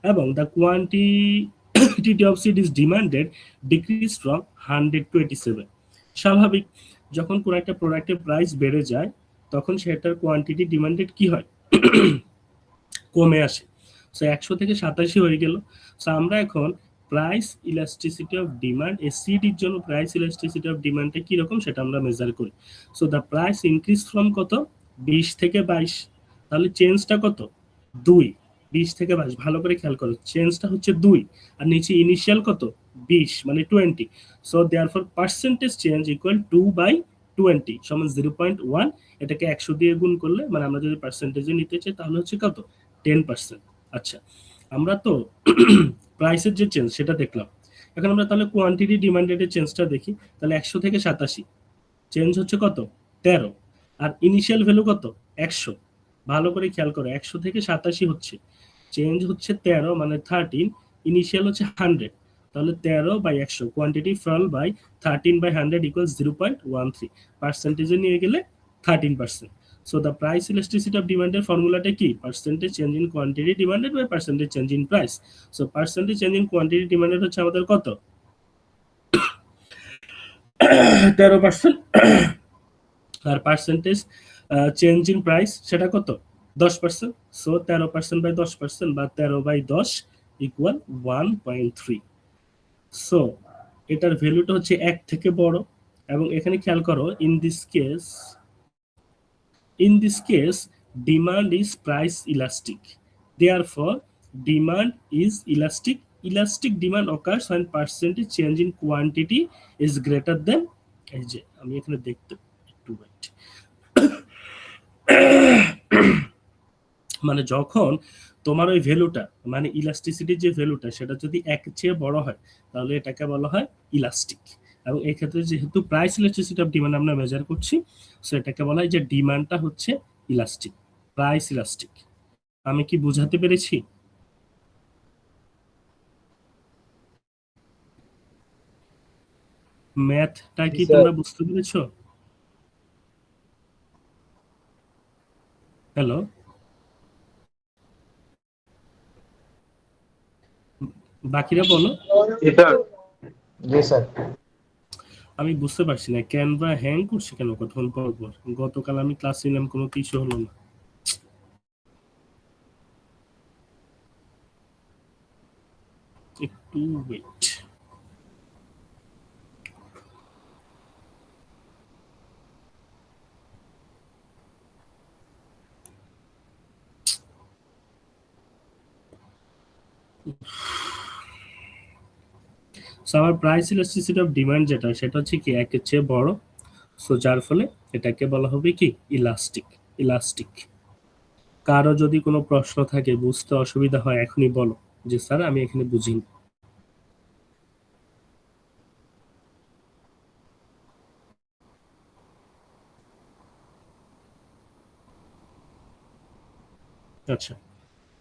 [SPEAKER 1] এবং the quantity of CDs demanded decrease from 100 to 87। স্বাভাবিক, যখন কোনো একটা প্রোডাক্টের প্রাইস বেড়ে যায় তখন সেটার কোয়ান্টিটি ডিমান্ডেড কি হয়, কমে আসে। সো 100 থেকে 87 হয়ে গেল। সো আমরা এখন প্রাইস ইলাস্টিসিটি অফ ডিমান্ড, এই সিডির জন্য প্রাইস ইলাস্টিসিটি অফ ডিমান্ডটা কিরকম সেটা আমরা মেজার করি। So the price increase from কত, 20 থেকে 22, তাহলে চেঞ্জটা কত, 2। 20 থেকে 22, ভালো করে খেয়াল করো, চেঞ্জটা হচ্ছে 2, আর নিচে ইনিশিয়াল কত, 20 মানে 20। So therefore percentage change equal 2/20 সমান 0.1। এটাকে 100 দিয়ে গুণ করলে, মানে আমরা যদি পার্সেন্টেজে নিতে চাই তাহলে হচ্ছে কত, 10%। আচ্ছা, আমরা তো প্রাইসের যে চেঞ্জ সেটা দেখলাম, এখন আমরা তাহলে কোয়ান্টিটি ডিমান্ডেড এর চেঞ্জটা দেখি। তাহলে 100 থেকে 87 চেঞ্জ হচ্ছে কত, 13, আর ইনিশিয়াল ভ্যালু কত, 100। ভালো করে খেয়াল করো, 100 থেকে 87 হচ্ছে, চেঞ্জ হচ্ছে 13 মানে 13, ইনিশিয়াল হচ্ছে 100, তাহলে 13/100, কোয়ান্টিটি ফল বাই 13/100 ইকুয়ালস 0.13, পার্সেন্টেজে নিয়ে গেলে 13%। So the price elasticity of ডিমান্ডের ফর্মুলাটা কি, percentage change in quantity demanded by percentage change in price. So percentage change in quantity demanded হচ্ছে আমাদের কত, 13%, আর পার্সেন্টেজ চেঞ্জ ইন প্রাইস সেটা কত, 10%। সো 13%/10% বা 13/10 ইকুয়াল 1.3। সো এটার ভ্যালুটা হচ্ছে 1 থেকে বড়, এবং এখানে খেয়াল করো, in this case demand is price elastic, therefore demand is elastic. Elastic demand occurs when percentage change in quantity is greater than, এই যে আমি এখানে দেখতে একটু wait, মানে যখন তোমার ওই ভ্যালুটা, মানে ইলাস্টিসিটির যে ভ্যালুটা সেটা যদি 1 চেয়ে বড় হয় তাহলে এটাকে বলা হয় ইলাস্টিক। এবং এই ক্ষেত্রে যেহেতু প্রাইস ইলাস্টিসিটি অফ ডিমান্ড আমরা মেজার করছি, সো এটাকে বলা হয় যে ডিমান্ডটা হচ্ছে ইলাস্টিক, প্রাইস ইলাস্টিক। আমি কি বুঝাতে পেরেছি? ম্যাথটা
[SPEAKER 2] জি
[SPEAKER 1] কি
[SPEAKER 2] স্যার।
[SPEAKER 1] তোমরা বুঝতে পেরেছো? হ্যালো, বাকিরা বলো।
[SPEAKER 3] জি স্যার।
[SPEAKER 2] জি স্যার।
[SPEAKER 1] আমি বুঝতে পারছি না, ক্যানভা হ্যাং করছে কেন কতক্ষণ পর পর, গতকাল আমি ক্লাস নিলাম কোনো কিছু হলো না। একটু ওয়েট। সো আমার প্রাইস ইলাস্টিসিটি অফ ডিমান্ড যেটা সেটা হচ্ছে কি 1 এর চেয়ে বড়, সো যার ফলে এটাকে বলা হবে কি ইলাস্টিক। ইলাস্টিক। কারো যদি কোনো প্রশ্ন থাকে, বুঝতে অসুবিধা হয়, এখনই বলো যে স্যার আমি এখানে বুঝিনি। আচ্ছা,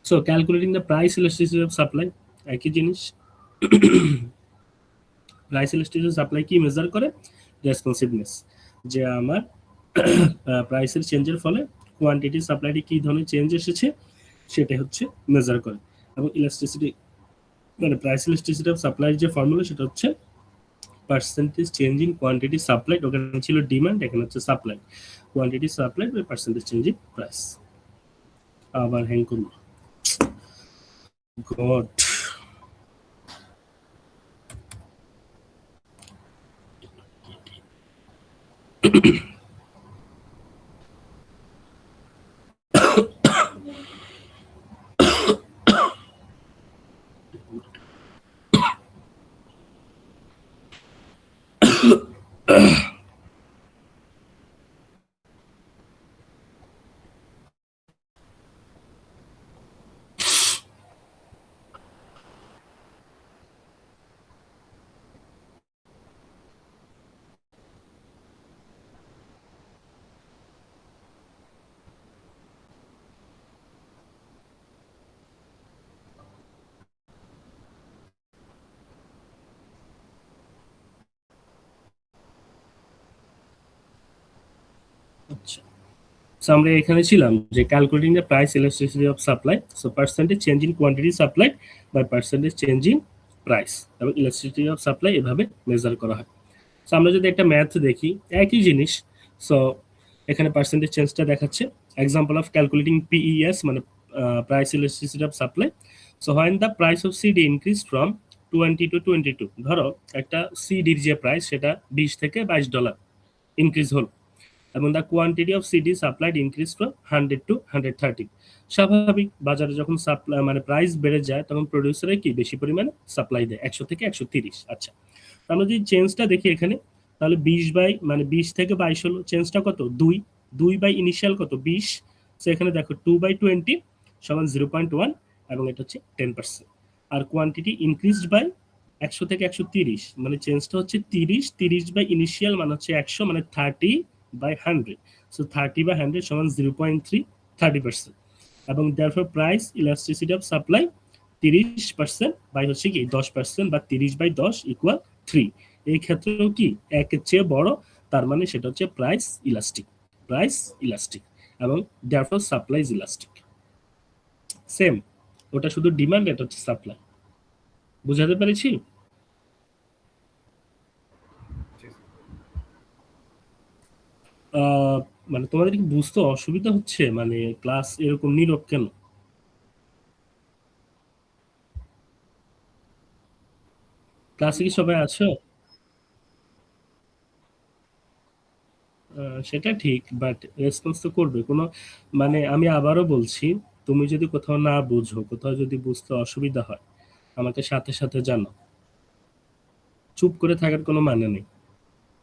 [SPEAKER 1] so calculating the price elasticity of supply, একই জিনিস। প্রাইস ইলাস্টিসিটি অফ সাপ্লাই কি মেজার করে, রেসপন্সিভনেস, যে আমার প্রাইসের চেঞ্জের ফলে কোয়ান্টিটি সাপ্লাইটি কি ধরনের চেঞ্জ এসেছে সেটা হচ্ছে মেজার করে। এবং ইলাস্টিসিটি, মানে প্রাইস ইলাস্টিসিটি অফ সাপ্লাই যে ফর্মুলা সেটা হচ্ছে percentage change in quantity supplied, ওখানে ছিল ডিমান্ড, এখানে হচ্ছে supply, quantity supplied by percentage change in price. আবার হ্যাং করলো, গড। আচ্ছা, সো আমরা এখানে ছিলাম যে calculating the price elasticity of supply, so percentage change in quantity supplied by percentage change in price, এবং ইলাস্টিসিটি অফ সাপ্লাই এভাবে measure করা হয়। সো আমরা যদি একটা ম্যাথ দেখি একই জিনিস, সো এখানে পার্সেন্টেজ চেঞ্জটা দেখাচ্ছে। এক্সাম্পল অফ ক্যালকুলেটিং পিইএস মানে price elasticity of supply. So when the price of CD increase from 20 to 22, ধরো একটা সিডির যে প্রাইস সেটা $20 থেকে $22 ইনক্রিজ হল, এবং the quantity of CD supplied increase from 100 to 130। স্বাভাবিক বাজারে যখন সাপ্লাই মানে প্রাইস বেড়ে যায় তখন প্রডিউসারে কি বেশি পরিমাণে সাপ্লাই দেয়, 100 থেকে 130। আচ্ছা, আমরা যদি চেঞ্জটা দেখি এখানে, তাহলে 20 থেকে 22 হলো, চেঞ্জটা কত? 2 বাই ইনিশিয়াল কত 20, সো এখানে দেখো 2/20 সমান 0.1, এবং এটা হচ্ছে 10%। আর কোয়ান্টিটি ইনক্রিজড বাই 100 থেকে 130, মানে চেঞ্জটা হচ্ছে 30 বাই ইনিশিয়াল মানে হচ্ছে 100, মানে 30/100, সো 30/100 সমান 0.3, 30%। এবং therefore price elasticity of supply 30% by হচ্ছে কি 10%, বা 30/10 ইকুয়াল 3। এই ক্ষেত্রেও কি একের চেয়ে বড়, তার মানে সেটা হচ্ছে প্রাইস ইলাস্টিক, এবং therefore supply is elastic. Same, ওটা শুধু ডিমান্ড, এটা হচ্ছে সাপ্লাই। বুঝাতে পেরেছি? মানে তোমাদের কি বুঝতে অসুবিধা হচ্ছে? মানে ক্লাস এরকম নীরব কেন? ক্লাসে কি সবাই আছো? সেটা ঠিক, বাট রেসপন্স তো করবে কোনো, মানে আমি আবারও বলছি, তুমি যদি কোথাও না বুঝো, কোথাও যদি বুঝতে অসুবিধা হয়, আমাকে সাথে সাথে জানো। চুপ করে থাকার কোনো মানে নেই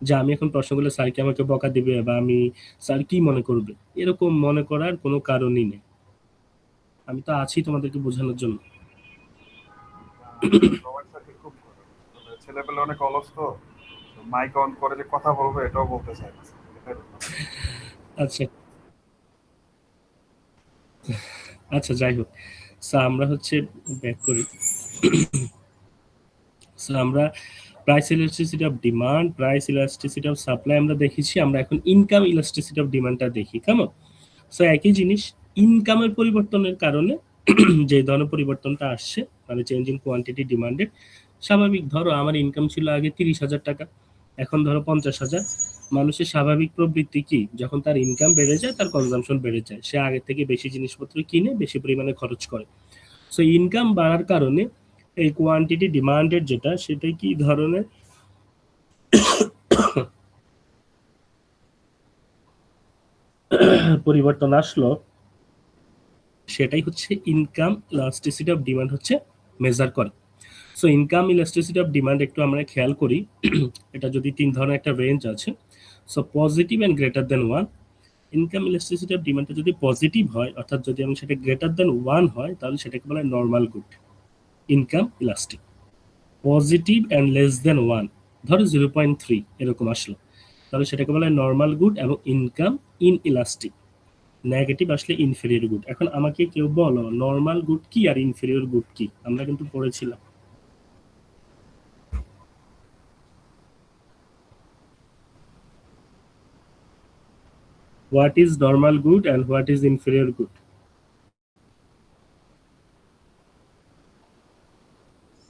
[SPEAKER 1] যে আমি এখন প্রশ্ন করলে স্যার কি আমাকে বকা দিবে, বা আমি স্যার কি মনে করবে, এরকম মনে করার কোনো কারণই নেই। আমি তো আছি তোমাদেরকে বোঝানোর জন্য।
[SPEAKER 4] ছেলেপেলে অনেক অলস, তো মাইক অন করে যে কথা বলবে এটাও বলতে চায় না।
[SPEAKER 1] আচ্ছা আচ্ছা, যাই হোক, সো আমরা হচ্ছে ব্যাক করি। সো আমরা price elasticity of demand, price elasticity of supply আমরা দেখেছি, আমরা এখন ইনকাম ইলাস্টিসিটি অফ ডিমান্ডটা দেখি, কেমন? সো একই জিনিস, ইনকামের পরিবর্তনের কারণে যে ধরনের পরিবর্তনটা আসছে, মানে চেঞ্জ ইন কোয়ান্টিটি ডিমান্ডেড। স্বাভাবিক, ধরো আমার ইনকাম ছিল আগে 30,000 টাকা, এখন ধরো 50,000। মানুষের স্বাভাবিক প্রবৃত্তি কি, যখন তার ইনকাম বেড়ে যায় তার কনজাম্পশন বেড়ে যায়, সে আগে থেকে বেশি জিনিসপত্র কিনে বেশি পরিমাণে খরচ করে। সো ইনকাম বাড়ার কারণে এই কোয়ান্টিটি ডিমান্ডেড যেটা, সেটা কি ধরনের পরিবর্তন আসলো, সেটাই হচ্ছে ইনকাম ইলাস্টিসিটি অফ ডিমান্ড হচ্ছে মেজার করে। So income elasticity of demand একটু আমরা খেয়াল করি। এটা যদি 3 ধরনের একটা রেঞ্জ আছে, so positive and greater than 1। Income elasticity of ডিমান্ডটা যদি পজিটিভ হয়, অর্থাৎ যদি আমি সেটা গ্রেটার দেন 1 হয়, তাহলে সেটাকে বলা হয় normal good, income elastic. Positive and less than 1, ধরো 0.3 এরকম আসলো, তাহলে সেটাকে বলা হয় নর্মাল গুড এবং ইনকাম ইন ইলাস্টিক। নেগেটিভ আসলে ইনফেরিয়র গুড। এখন আমাকে কেউ বলো নর্মাল গুড কি আর ইনফেরিয়র গুড কি, আমরা কিন্তু পড়েছিলাম। What is normal good and what is inferior good?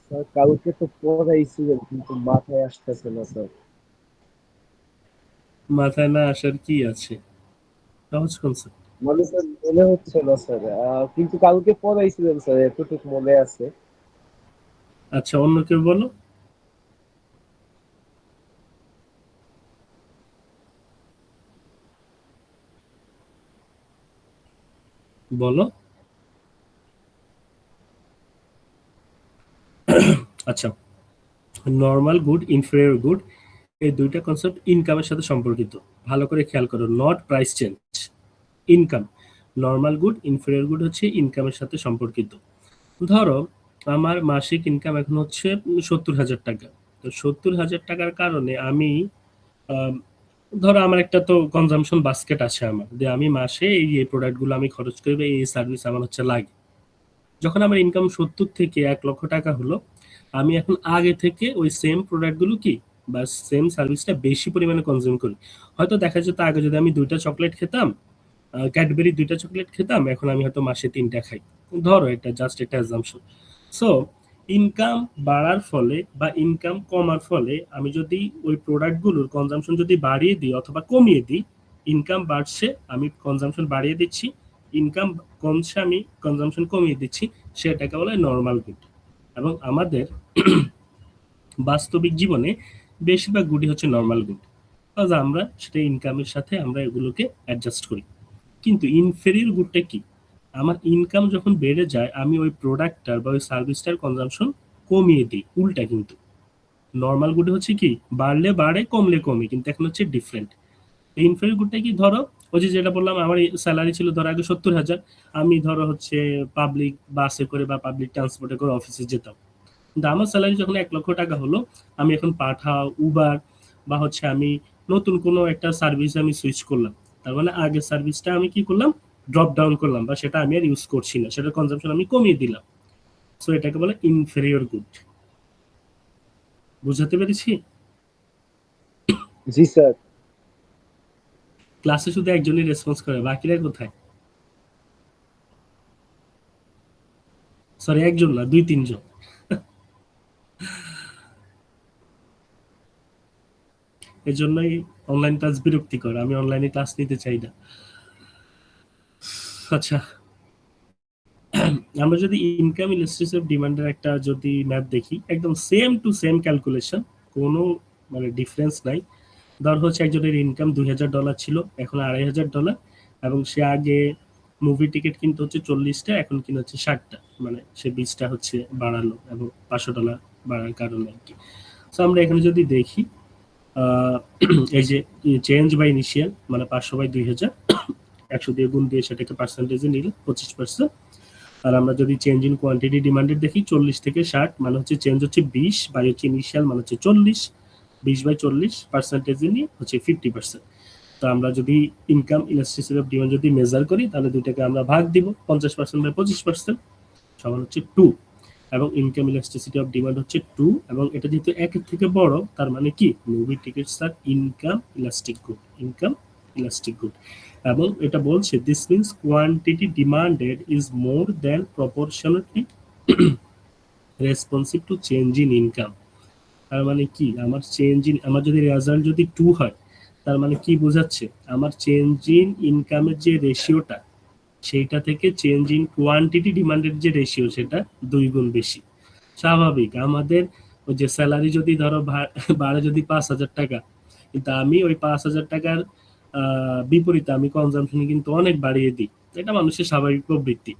[SPEAKER 2] Sir কালকে তো পড়াইছিলেন কিন্তু মাথায় আসতেছে না স্যার।
[SPEAKER 1] মাথায় না আসার কি আছে, সহজ কনসেপ্ট।
[SPEAKER 2] মানে স্যার মনে হচ্ছে না স্যার, কিন্তু কালকে পড়াইছিলেন স্যার, এতটুকু মনে আছে।
[SPEAKER 1] আচ্ছা, অন্য কেউ বলো। বলো। আচ্ছা, নর্মাল গুড, ইনফেরিয়র গুড, এই দুইটা কনসেপ্ট ইনকামের সাথে সম্পর্কিত। ভালো করে খেয়াল করো, not price change, income. Normal good, inferior good হচ্ছে ইনকামের সাথে সম্পর্কিত। ধরো আমার মাসিক ইনকাম এখন হচ্ছে 70,000 টাকা। তো 70,000 টাকার কারণে আমি ধরো আমার একটা তো কনজাম্পশন বাস্কেট আছে আমার, যে আমি মাসে এই প্রোডাক্টগুলো আমি খরচ করবো, এই সার্ভিস আমার হচ্ছে লাগে। যখন আমার ইনকাম 70 থেকে 1 লক্ষ টাকা হলো, আমি এখন আগে থেকে ওই সেম প্রোডাক্টগুলো কি বা সেম সার্ভিসটা বেশি পরিমাণে কনজিউম করি। হয়তো দেখা যেত আগে যদি আমি 2টা চকলেট খেতাম, ক্যাডবেরি 2টা চকলেট খেতাম, এখন আমি হয়তো মাসে 3টা খাই। ধরো এটা জাস্ট একটা অ্যাজাম্পশন। সো ইনকাম বাড়ার ফলে বা ইনকাম কমার ফলে আমি যদি ওই প্রোডাক্টগুলোর কনজাম্পশন যদি বাড়িয়ে দিই অথবা কমিয়ে দিই, ইনকাম বাড়ছে আমি কনজাম্পশন বাড়িয়ে দিচ্ছি, ইনকাম কমছে আমি কনজাম্পশন কমিয়ে দিচ্ছি, সেটাকে বলে নর্মাল গুড। এবং আমাদের বাস্তবিক জীবনে বেশিরভাগ গুডই হচ্ছে নর্মাল গুড, কাজ আমরা সেটা ইনকামের সাথে আমরা এগুলোকে অ্যাডজাস্ট করি। কিন্তু ইনফেরিয়র গুডটা কি? আমার ইনকাম যখন বেড়ে যায় আমি ওই প্রোডাক্টটার বা ওই সার্ভিসটার কনজাম্পশন কমিয়ে দিই, উল্টা কিন্তু নর্মাল গুড হচ্ছে কি বাড়লে বাড়ে কমলে কমে, কিন্তু এখন হচ্ছে ডিফারেন্ট। ইনফেরিয়র গুডটা কি, ধরো ওই যে যেটা বললাম আমার স্যালারি ছিল ধরো আগে 70,000, আমি ধরো হচ্ছে পাবলিক বাসে করে বা পাবলিক ট্রান্সপোর্টে করে অফিসে যেতাম, কিন্তু আমার স্যালারি যখন 1 লক্ষ টাকা হলো, আমি এখন পাঠাও উবার বা হচ্ছে আমি নতুন কোনো একটা সার্ভিস আমি সুইচ করলাম, তার মানে আগের সার্ভিসটা আমি কি করলাম, ড্রপ ডাউন করলাম বা সেটা আমি আর ইউজ করছি না, সেটার কনজাম্পশন আমি কমিয়ে দিলাম। সো এটাকে বলে ইনফেরিয়র গুড। বুঝাতে পেরেছি?
[SPEAKER 2] জি স্যার।
[SPEAKER 1] ক্লাসে শুধু একজনই রেসপন্স করে, বাকিরা কোথায়? সরি একজন না, 2-3 জন। এই জন্যই অনলাইন ক্লাস বিরক্তিকর, আমি অনলাইনে ক্লাস নিতে চাই না। আচ্ছা, আমরা যদি ইনকাম ইলাস্ট্রেটিভ ডিমান্ডের একটা যদি ম্যাপ দেখি, একদম সেম টু সেম ক্যালকুলেশন, কোনো মানে ডিফারেন্স নাই। ধর হচ্ছে একজনের ইনকাম $2,000 ছিল, এখন $2,500, এবং সে আগে মুভি টিকিট কিনতে হচ্ছে 40টা, এখন কিনে হচ্ছে 60টা, মানে সে 20টা হচ্ছে বাড়ালো এবং $500 বাড়ার কারণে আর কি। তো আমরা এখানে যদি দেখি আহ, এই যে চেঞ্জ বাই ইনিশিয়াল মানে 500/2000, 100 দিয়ে গুণ দিয়ে সেটাকে পার্সেন্টেজে নিলে 25%। আর আমরা যদি চেঞ্জ ইন কোয়ান্টিটি ডিমান্ডেড দেখি 40 থেকে 60, মানে হচ্ছে চেঞ্জ হচ্ছে 20 বাই হচ্ছে ইনিশিয়াল মানে হচ্ছে 40, 20/40 পার্সেন্টেজে নিয়ে হচ্ছে 50%। তো আমরা যদি ইনকাম ইলাস্টিসিটি অফ ডিমান্ড যদি মেজার করি, তাহলে দুইটাকে আমরা ভাগ দিব, 50%/25% সমান হচ্ছে 2। এবং ইনকাম ইলাস্টিসিটি অফ ডিমান্ড হচ্ছে 2, এবং এটা যেহেতু একের থেকে বড়, তার মানে কি মুভি টিকিটস আর income elastic good, income elastic good. এবং এটা বলছে this means quantity demanded is more than proportionally responsive to change in income. তার মানে কি, আমার চেঞ্জ ইন, আমার যদি রেজাল্ট যদি 2 হয়, তার মানে কি বোঝাচ্ছে, আমার চেঞ্জ ইন ইনকামের যে রেশিওটা, সেইটা থেকে চেঞ্জ ইন কোয়ান্টিটি ডিমান্ডের যে রেশিও সেটা 2 গুণ বেশি। স্বাভাবিক, আমাদের ওই যে স্যালারি যদি ধরো বাড়ে যদি 5,000 টাকা, কিন্তু আমি ওই 5,000 টাকার বিপরীতে আমি কনজাম্পশন কিন্তু অনেক বাড়িয়ে দিই, এটা মানুষের স্বাভাবিক প্রবৃত্তি।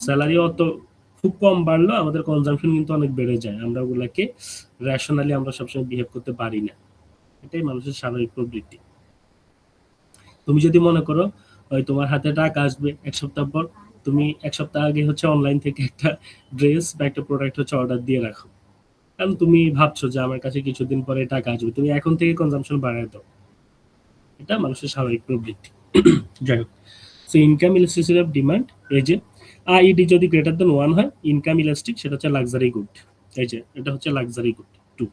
[SPEAKER 1] স্যালারি অত খুব কম বাড়লো, আমাদের কনজাম্পশন কিন্তু অনেক বেড়ে যায়, আমরা ওগুলাকে রেশনালি আমরা সবসময় বিহেভ করতে পারি না, এটাই মানুষের স্বাভাবিক প্রবৃত্তি। তুমি যদি মনে করো ওই তোমার হাতে টাকা আসবে 1 সপ্তাহ পর, তুমি 1 সপ্তাহ আগে হচ্ছে অনলাইন থেকে একটা ড্রেস বা একটা প্রোডাক্ট হচ্ছে অর্ডার দিয়ে রাখো, কারণ তুমি ভাবছো যে আমার কাছে কিছুদিন পরে টাকা আসবে, তুমি এখন থেকে কনজাম্পশন বাড়ায় দাও, এটা মানুষের স্বাভাবিক প্রবৃত্তি। যাই হোক, so income elasticity of demand, এই যে আইডি যদি গ্রেটার দেন 1 হয়, ইনকাম ইলাস্টিক, সেটা হচ্ছে লাক্সারি গুড, এই যে এটা হচ্ছে লাক্সারি গুড 2।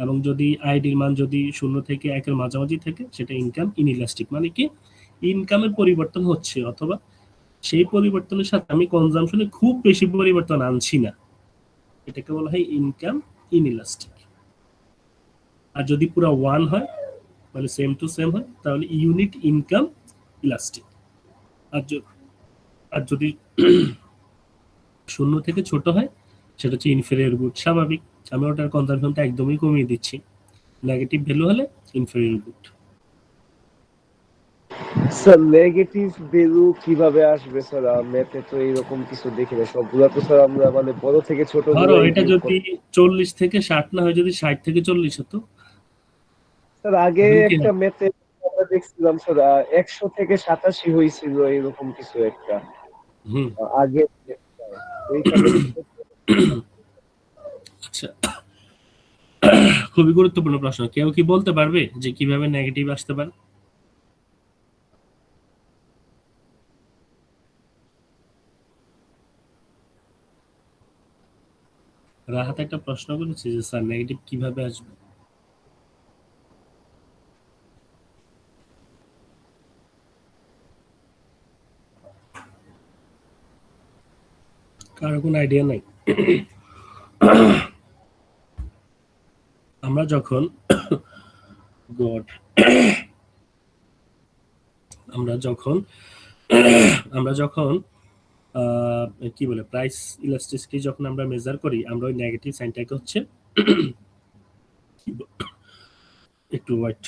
[SPEAKER 1] এবং যদি আইডির মান যদি 0 থেকে 1-এর মাঝামাঝি থাকে, সেটা ইনকাম ইনইলাস্টিক, মানে কি ইনকামের পরিবর্তন হচ্ছে অথবা সেই পরিবর্তনের সাথে আমি কনজাম্পশনে খুব বেশি পরিবর্তন আনছি না, এটাকে বলা হয় ইনকাম ইনইলাস্টিক। আর যদি পুরো 1 হয়, মানে সেম টু সেম হয়, তাহলে ইউনিট ইনকাম ইলাস্টিক। আর আর যদি 0 থেকে ছোট হয়, সেটা হচ্ছে ইনফেরিয়র গুড। স্বাভাবিক, আমি ওটার কনজাম্পশনটা একদমই কমিয়ে দিচ্ছি, নেগেটিভ ভ্যালু হলে inferior good.
[SPEAKER 2] Sir negative value কিভাবে আসবে স্যার? ম্যাথে তো এরকম কিছু দেখি না, সবগুলা তো স্যার আমরা মানে বড় থেকে ছোট
[SPEAKER 1] ধরো
[SPEAKER 2] গুলাই
[SPEAKER 1] এটা
[SPEAKER 2] বিয়োগ
[SPEAKER 1] যদি
[SPEAKER 2] করি।
[SPEAKER 1] 40 থেকে 60 না হয়, যদি 60 থেকে 40 হতো,
[SPEAKER 2] স্যার আগে
[SPEAKER 1] এখন কি
[SPEAKER 2] একটা
[SPEAKER 1] হয়?
[SPEAKER 2] ম্যাথে আমরা দেখছিলাম স্যার 100 থেকে 87 হয়েছিল এরকম কিছু একটা।
[SPEAKER 1] হুম।
[SPEAKER 2] আগে ওইখানে
[SPEAKER 1] আচ্ছা, খুবই গুরুত্বপূর্ণ প্রশ্ন। কেউ কি বলতে পারবে যে কিভাবে নেগেটিভ আসতে পারে? রাহাত একটা প্রশ্ন করেছে যে স্যার নেগেটিভ কিভাবে আসবে। কারো কোনো আইডিয়া নাই? আমরা যখন গড আমরা যখন আমরা যখন কি বলে প্রাইস ইলাস্টিসিটি যখন আমরা মেজার করি, আমরা ওই নেগেটিভ সাইনটাকে হচ্ছে একটু ওয়েট,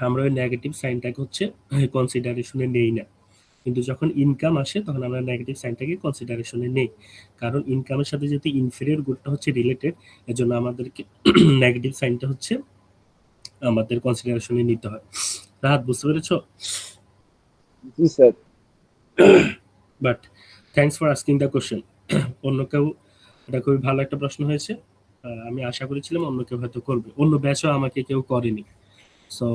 [SPEAKER 1] আমরা ওই নেগেটিভ সাইনটাকে হচ্ছে কনসিডারেশনে নেই না, কিন্তু যখন ইনকাম আসে তখন আমরা নেগেটিভ সাইনটাকে কনসিডারেশনে নেই, কারণ ইনকামের সাথে যেহেতু ইনফেরিয়র গুডটা হচ্ছে রিলেটেড, এজন্য আমাদেরকে নেগেটিভ সাইনটা হচ্ছে আমাদের কনসিডারেশনে নিতে হয়। রাহাত, বুঝতে পেরেছো?
[SPEAKER 2] জি sir.
[SPEAKER 1] But thanks for asking the question. অন্য কেউ, এটা খুবই ভালো একটা প্রশ্ন হয়েছে, আমি আশা করেছিলাম অন্য কেউ হয়তো করবে, অন্য ব্যাচও আমাকে কেউ করেনি, so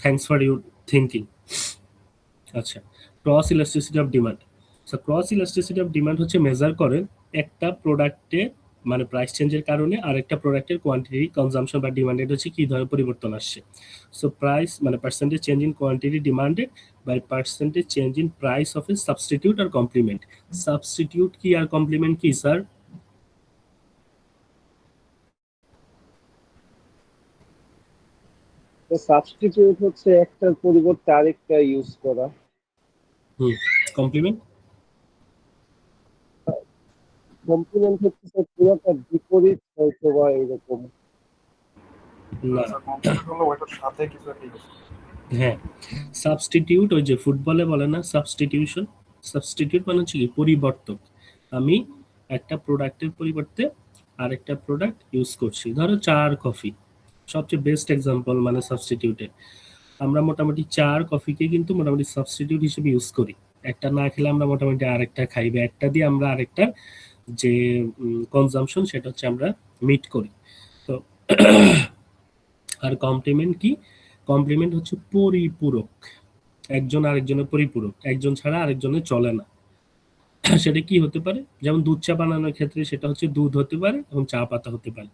[SPEAKER 1] thanks for your thinking. আচ্ছা, cross elasticity of demand. So cross elasticity of demand হচ্ছে মেজার করে একটা প্রোডাক্টে মানে প্রাইস চেঞ্জের কারণে আরেকটা প্রোডাক্টের কোয়ান্টিটি, কনজাম্পশন বা ডিমান্ডেড হচ্ছে কি ধরনের পরিবর্তন আসছে। সো প্রাইস মানে percentage change in quantity demanded by percentage change in price of a substitute আর কমপ্লিমেন্ট। সাবস্টিটিউট কি আর কমপ্লিমেন্ট কি স্যার?
[SPEAKER 2] তো সাবস্টিটিউট হচ্ছে একটার পরিবর্তে আরেকটা ইউজ করা।
[SPEAKER 1] কমপ্লিমেন্ট
[SPEAKER 2] কমপ্লিমেন্ট হচ্ছে স্যার পুরোটা বিপরীত হয়তো বা এরকম।
[SPEAKER 1] না,
[SPEAKER 4] আচ্ছা, কমপ্লিট হলো ওইটার সাথে কিছু একটা use করা।
[SPEAKER 1] হ্যাঁ, সাবস্টিটিউট ওই যে ফুটবলে বলে না সাবস্টিটিউশন, সাবস্টিটিউট মানে হচ্ছে কি পরিবর্তক। আমি একটা প্রোডাক্টের পরিবর্তে আরেকটা প্রোডাক্ট ইউজ করছি, ধরো চা আর কফি, সবচেয়ে বেস্ট এক্সাম্পল মানে সাবস্টিটিউটে। আমরা মোটামুটি চা আর কফিকে কিন্তু মোটামুটি সাবস্টিটিউট হিসেবে ইউজ করি, একটা না খেলে আমরা মোটামুটি আরেকটা খাই, বা একটা দিয়ে আমরা আরেকটা যে কনজাম্পশন সেটা হচ্ছে আমরা মিট করি। তো আর কমপ্লিমেন্ট কি? কমপ্লিমেন্ট হচ্ছে পরিপূরক, একজন আরেকজনের পরিপূরক, একজন ছাড়া আরেকজনের চলে না। সেটা কি হতে পারে? যেমন দুধ চা বানানোর ক্ষেত্রে সেটা হচ্ছে দুধ হতে পারে এবং চা পাতা হতে পারে,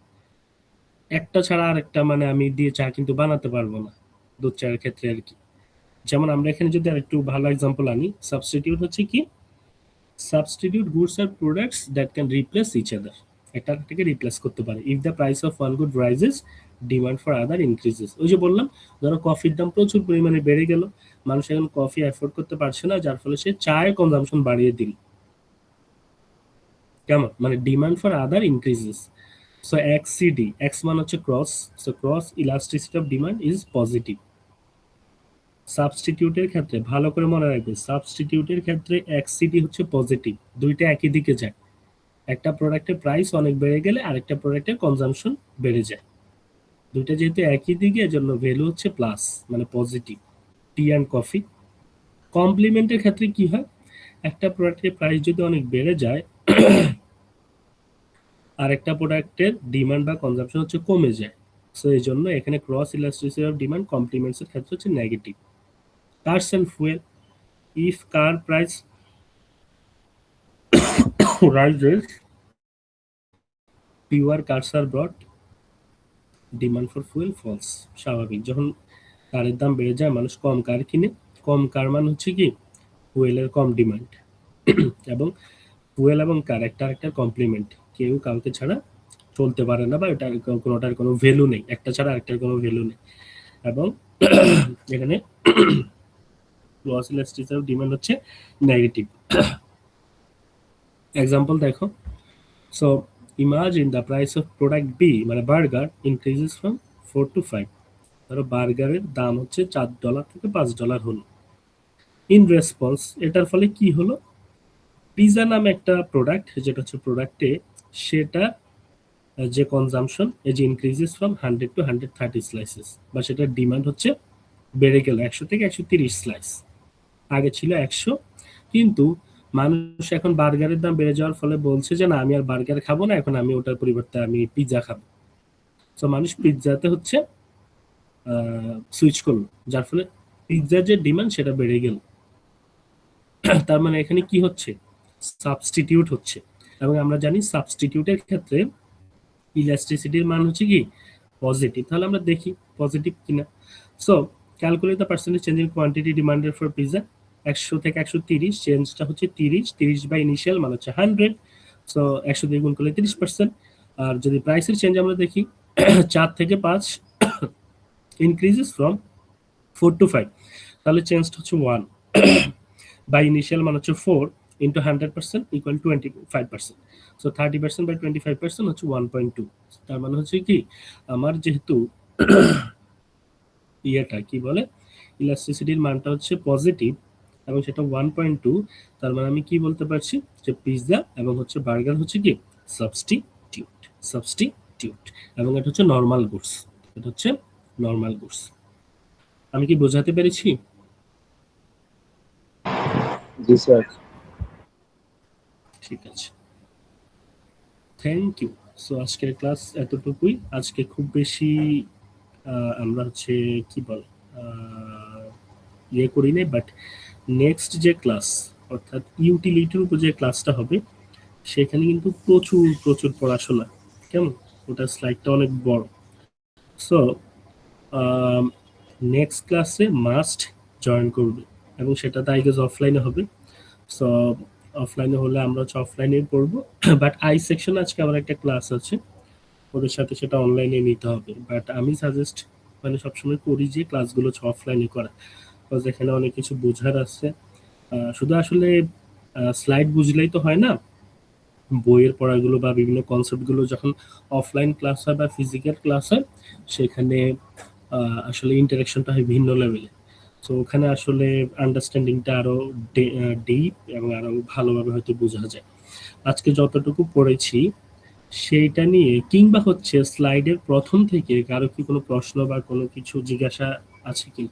[SPEAKER 1] একটা ছাড়া আরেকটা মানে আমি দিয়ে চা কিন্তু বানাতে পারবো না, দুধ চায়ের ক্ষেত্রে আর কি। যেমন আমরা এখানে যদি আর একটু ভালো এক্সাম্পল আনি, সাবস্টিটিউট হচ্ছে কি? Substitute goods are products that can replace each other, একটা আরেকটাকে রিপ্লেস করতে পারে। If the price of one good rises demand for other increases. ওই যে বললাম, ধরো কফির দাম প্রচুর পরিমাণে বেড়ে গেল, মানুষ এখন কফি অ্যাফোর্ড করতে পারছে না, যার ফলে সে চায়ের কনজাম্পশন বাড়িয়ে দিল। কেমন? মানে demand for other increases. So এক্সিডি, এক্স মান হচ্ছে cross, so cross elasticity of demand is positive. সাবস্টিটিউটের ক্ষেত্রে ভালো করে মনে রাখবে, সাবস্টিটিউটের ক্ষেত্রে এক্সিডি হচ্ছে পজিটিভ, দুইটা একই দিকে যায়। একটা প্রোডাক্টের প্রাইস অনেক বেড়ে গেলে আরেকটা প্রোডাক্টের কনজাম্পশন বেড়ে যায়, দুইটা যেহেতু একই দিকে এজন্য ভ্যালু হচ্ছে প্লাস মানে পজিটিভ। Tea and coffee. কমপ্লিমেন্টের ক্ষেত্রে কি হয়? একটা প্রোডাক্টের প্রাইস যদি অনেক বেড়ে যায় আরেকটা প্রোডাক্টের ডিমান্ড বা কনজাম্পশন হচ্ছে কমে যায়, সো এই জন্য এখানে cross elasticity of demand complements এর ক্ষেত্রে হচ্ছে negative. Cars and fuel, if car price rises, fewer cars are brought, demand for fuel falls। স্বাভাবিক, যখন কারের দাম বেড়ে যায় মানুষ কম কার কিনে, কম কার মানে হচ্ছে কি ফুয়েলের কম ডিমান্ড, এবং ফুয়েল এবং কার একটা আরেকটার কমপ্লিমেন্ট, কেউ কাউকে ছাড়া চলতে পারে না, বা এটার কোনোটার কোনো ভ্যালু নেই, একটা ছাড়া আরেকটার কোনো ভ্যালু নেই। এবং এখানে ক্রস ইলাস্টিসিটি অফ ডিমান্ড হচ্ছে নেগেটিভ। এক্সাম্পল দেখো, so imagine the price of product B মানে বার্গার increases from 4 to 5। ধরো বার্গারের দাম হচ্ছে $4 থেকে $5 হলো। ইন রেসপন্স এটার ফলে কি হলো? পিজা নামে একটা প্রোডাক্ট, যেটা হচ্ছে প্রোডাক্টে সেটা যে কনজাম্পশন এই যে ইনক্রিজেস ফ্রম 100 to 130 স্লাইসেস, বা সেটার ডিমান্ড হচ্ছে বেড়ে গেল 100 থেকে 130 স্লাইস, আগে ছিল 100, কিন্তু মানুষ এখন বার্গারের দাম বেড়ে যাওয়ার ফলে বলছে যে না আমি আর বার্গার খাবো না, এখন আমি ওটার পরিবর্তে আমি পিৎজা খাবো। তো মানুষ পিৎজাতে হচ্ছে সুইচ করলো, যার ফলে পিৎজার যে ডিমান্ড সেটা বেড়ে গেল। তার মানে এখানে কি হচ্ছে? সাবস্টিটিউট হচ্ছে, এবং আমরা জানি সাবস্টিটিউটের ক্ষেত্রে ইলাস্টিসিটির মান হচ্ছে কি পজিটিভ। তাহলে আমরা দেখি পজিটিভ কিনা। So calculate the percentage change in quantity demanded for pizza. 100 থেকে 130, চেঞ্জটা হচ্ছে 30 বাই ইনিশিয়াল মানে হচ্ছে 100, সো 100 দিয়ে গুণ করলে 30%। আর যদি প্রাইসের চেঞ্জ আমরা দেখি 4 থেকে 5 ইনক্রিজেস ফ্রম 4 to 5, তাহলে চেঞ্জটা হচ্ছে 1 বাই ইনিশিয়াল মানে হচ্ছে 4 ইন্টু 100% ইকুয়াল 25%, সো 30% বাই 25% হচ্ছে 1.2। তার মানে হচ্ছে কি আমার যেহেতু ইয়েটা কি বলে ইলাস্টিসিটির মানটা হচ্ছে পজিটিভ এবং সেটা 1.2, তার মানে আমি কি বলতে পারছি যে পিৎজা এবং হচ্ছে বার্গার হচ্ছে কি সাবস্টিটিউট এবং এটা হচ্ছে নরমাল গুডস, এটা হচ্ছে নরমাল গুডস। আমি কি বোঝাতে পেরেছি?
[SPEAKER 2] জি স্যার।
[SPEAKER 1] ঠিক আছে, থ্যাংক ইউ। সো আজকের ক্লাস এতটুকুই। আজকে খুব বেশি আমরা হচ্ছে কি বল ইয়ে করি নাই, বাট নেক্সট যে ক্লাস অর্থাৎ ইউটিলিটির উপর যে ক্লাসটা হবে সেখানে কিন্তু প্রচুর প্রচুর পড়াশোনা, কেমন? ওটা স্লাইডটা অনেক বড়। সো নেক্সট ক্লাসে মাস্ট জয়েন করবে এবং সেটা আই গেস অফলাইনে হবে। সো অফলাইনে হলে আমরা হচ্ছে অফলাইনে পড়বো, বাট আই সেকশন আজকে আমার একটা ক্লাস আছে, ওদের সাথে সেটা অনলাইনে নিতে হবে। বাট আমি সাজেস্ট মানে সবসময় করি যে ক্লাসগুলো হচ্ছে অফলাইনে করা, বিকজ এখানে অনেক কিছু বোঝার আছে। শুধু আসলে স্লাইড বুঝলেই তো হয় না, বইয়ের পড়াগুলো বা বিভিন্ন কনসেপ্টগুলো যখন অফলাইন ক্লাস হয় বা ফিজিক্যাল ক্লাস হয় সেখানে আসলে ইন্টারাকশনটা হয় ভিন্ন লেভেলে। সো ওখানে আসলে আন্ডারস্ট্যান্ডিংটা আরো ডিপ এবং আরো ভালোভাবে হয়তো বোঝা যায়। আজকে যতটুকু পড়েছি সেইটা নিয়ে কিংবা হচ্ছে স্লাইডের প্রথম থেকে কারো কি কোনো প্রশ্ন বা কোনো কিছু জিজ্ঞাসা আছে কি?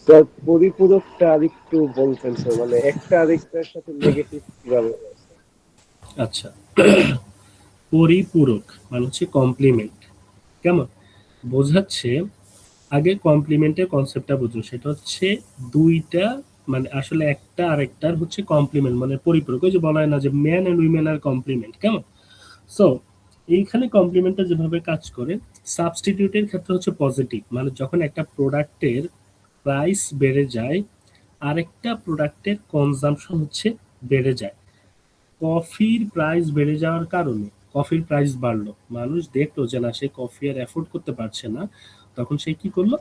[SPEAKER 2] স্যার পরিপূরকটা আরেকটু বলতেন স্যার, মানে একটা আরেকটার সাথে নেগেটিভ কিভাবে?
[SPEAKER 1] আচ্ছা, পরিপূরক মানে হচ্ছে কমপ্লিমেন্ট, কেমন বোঝাচ্ছে? আগে কমপ্লিমেন্টের কনসেপ্টটা বুঝুন, সেটা হচ্ছে দুইটা মানে আসলে একটা আরেকটার হচ্ছে কমপ্লিমেন্ট মানে পরিপূরক। ওই যে বলা হয় না যে man and women are complement, কেমন? সো এইখানে কমপ্লিমেন্টটা যেভাবে কাজ করে, সাবস্টিটিউটের ক্ষেত্রে হচ্ছে পজিটিভ, মানে যখন একটা প্রোডাক্টের প্রাইস বেড়ে যায় আরেকটা প্রোডাক্টের কনজাম্পশন হচ্ছে বেড়ে যায়। কফির প্রাইস বেড়ে যাওয়ার কারণে কফির প্রাইস বাড়লো, মানুষ দেখলো যে না সে কফি আর অ্যাফোর্ড করতে পারছে না, তখন সে কি করলো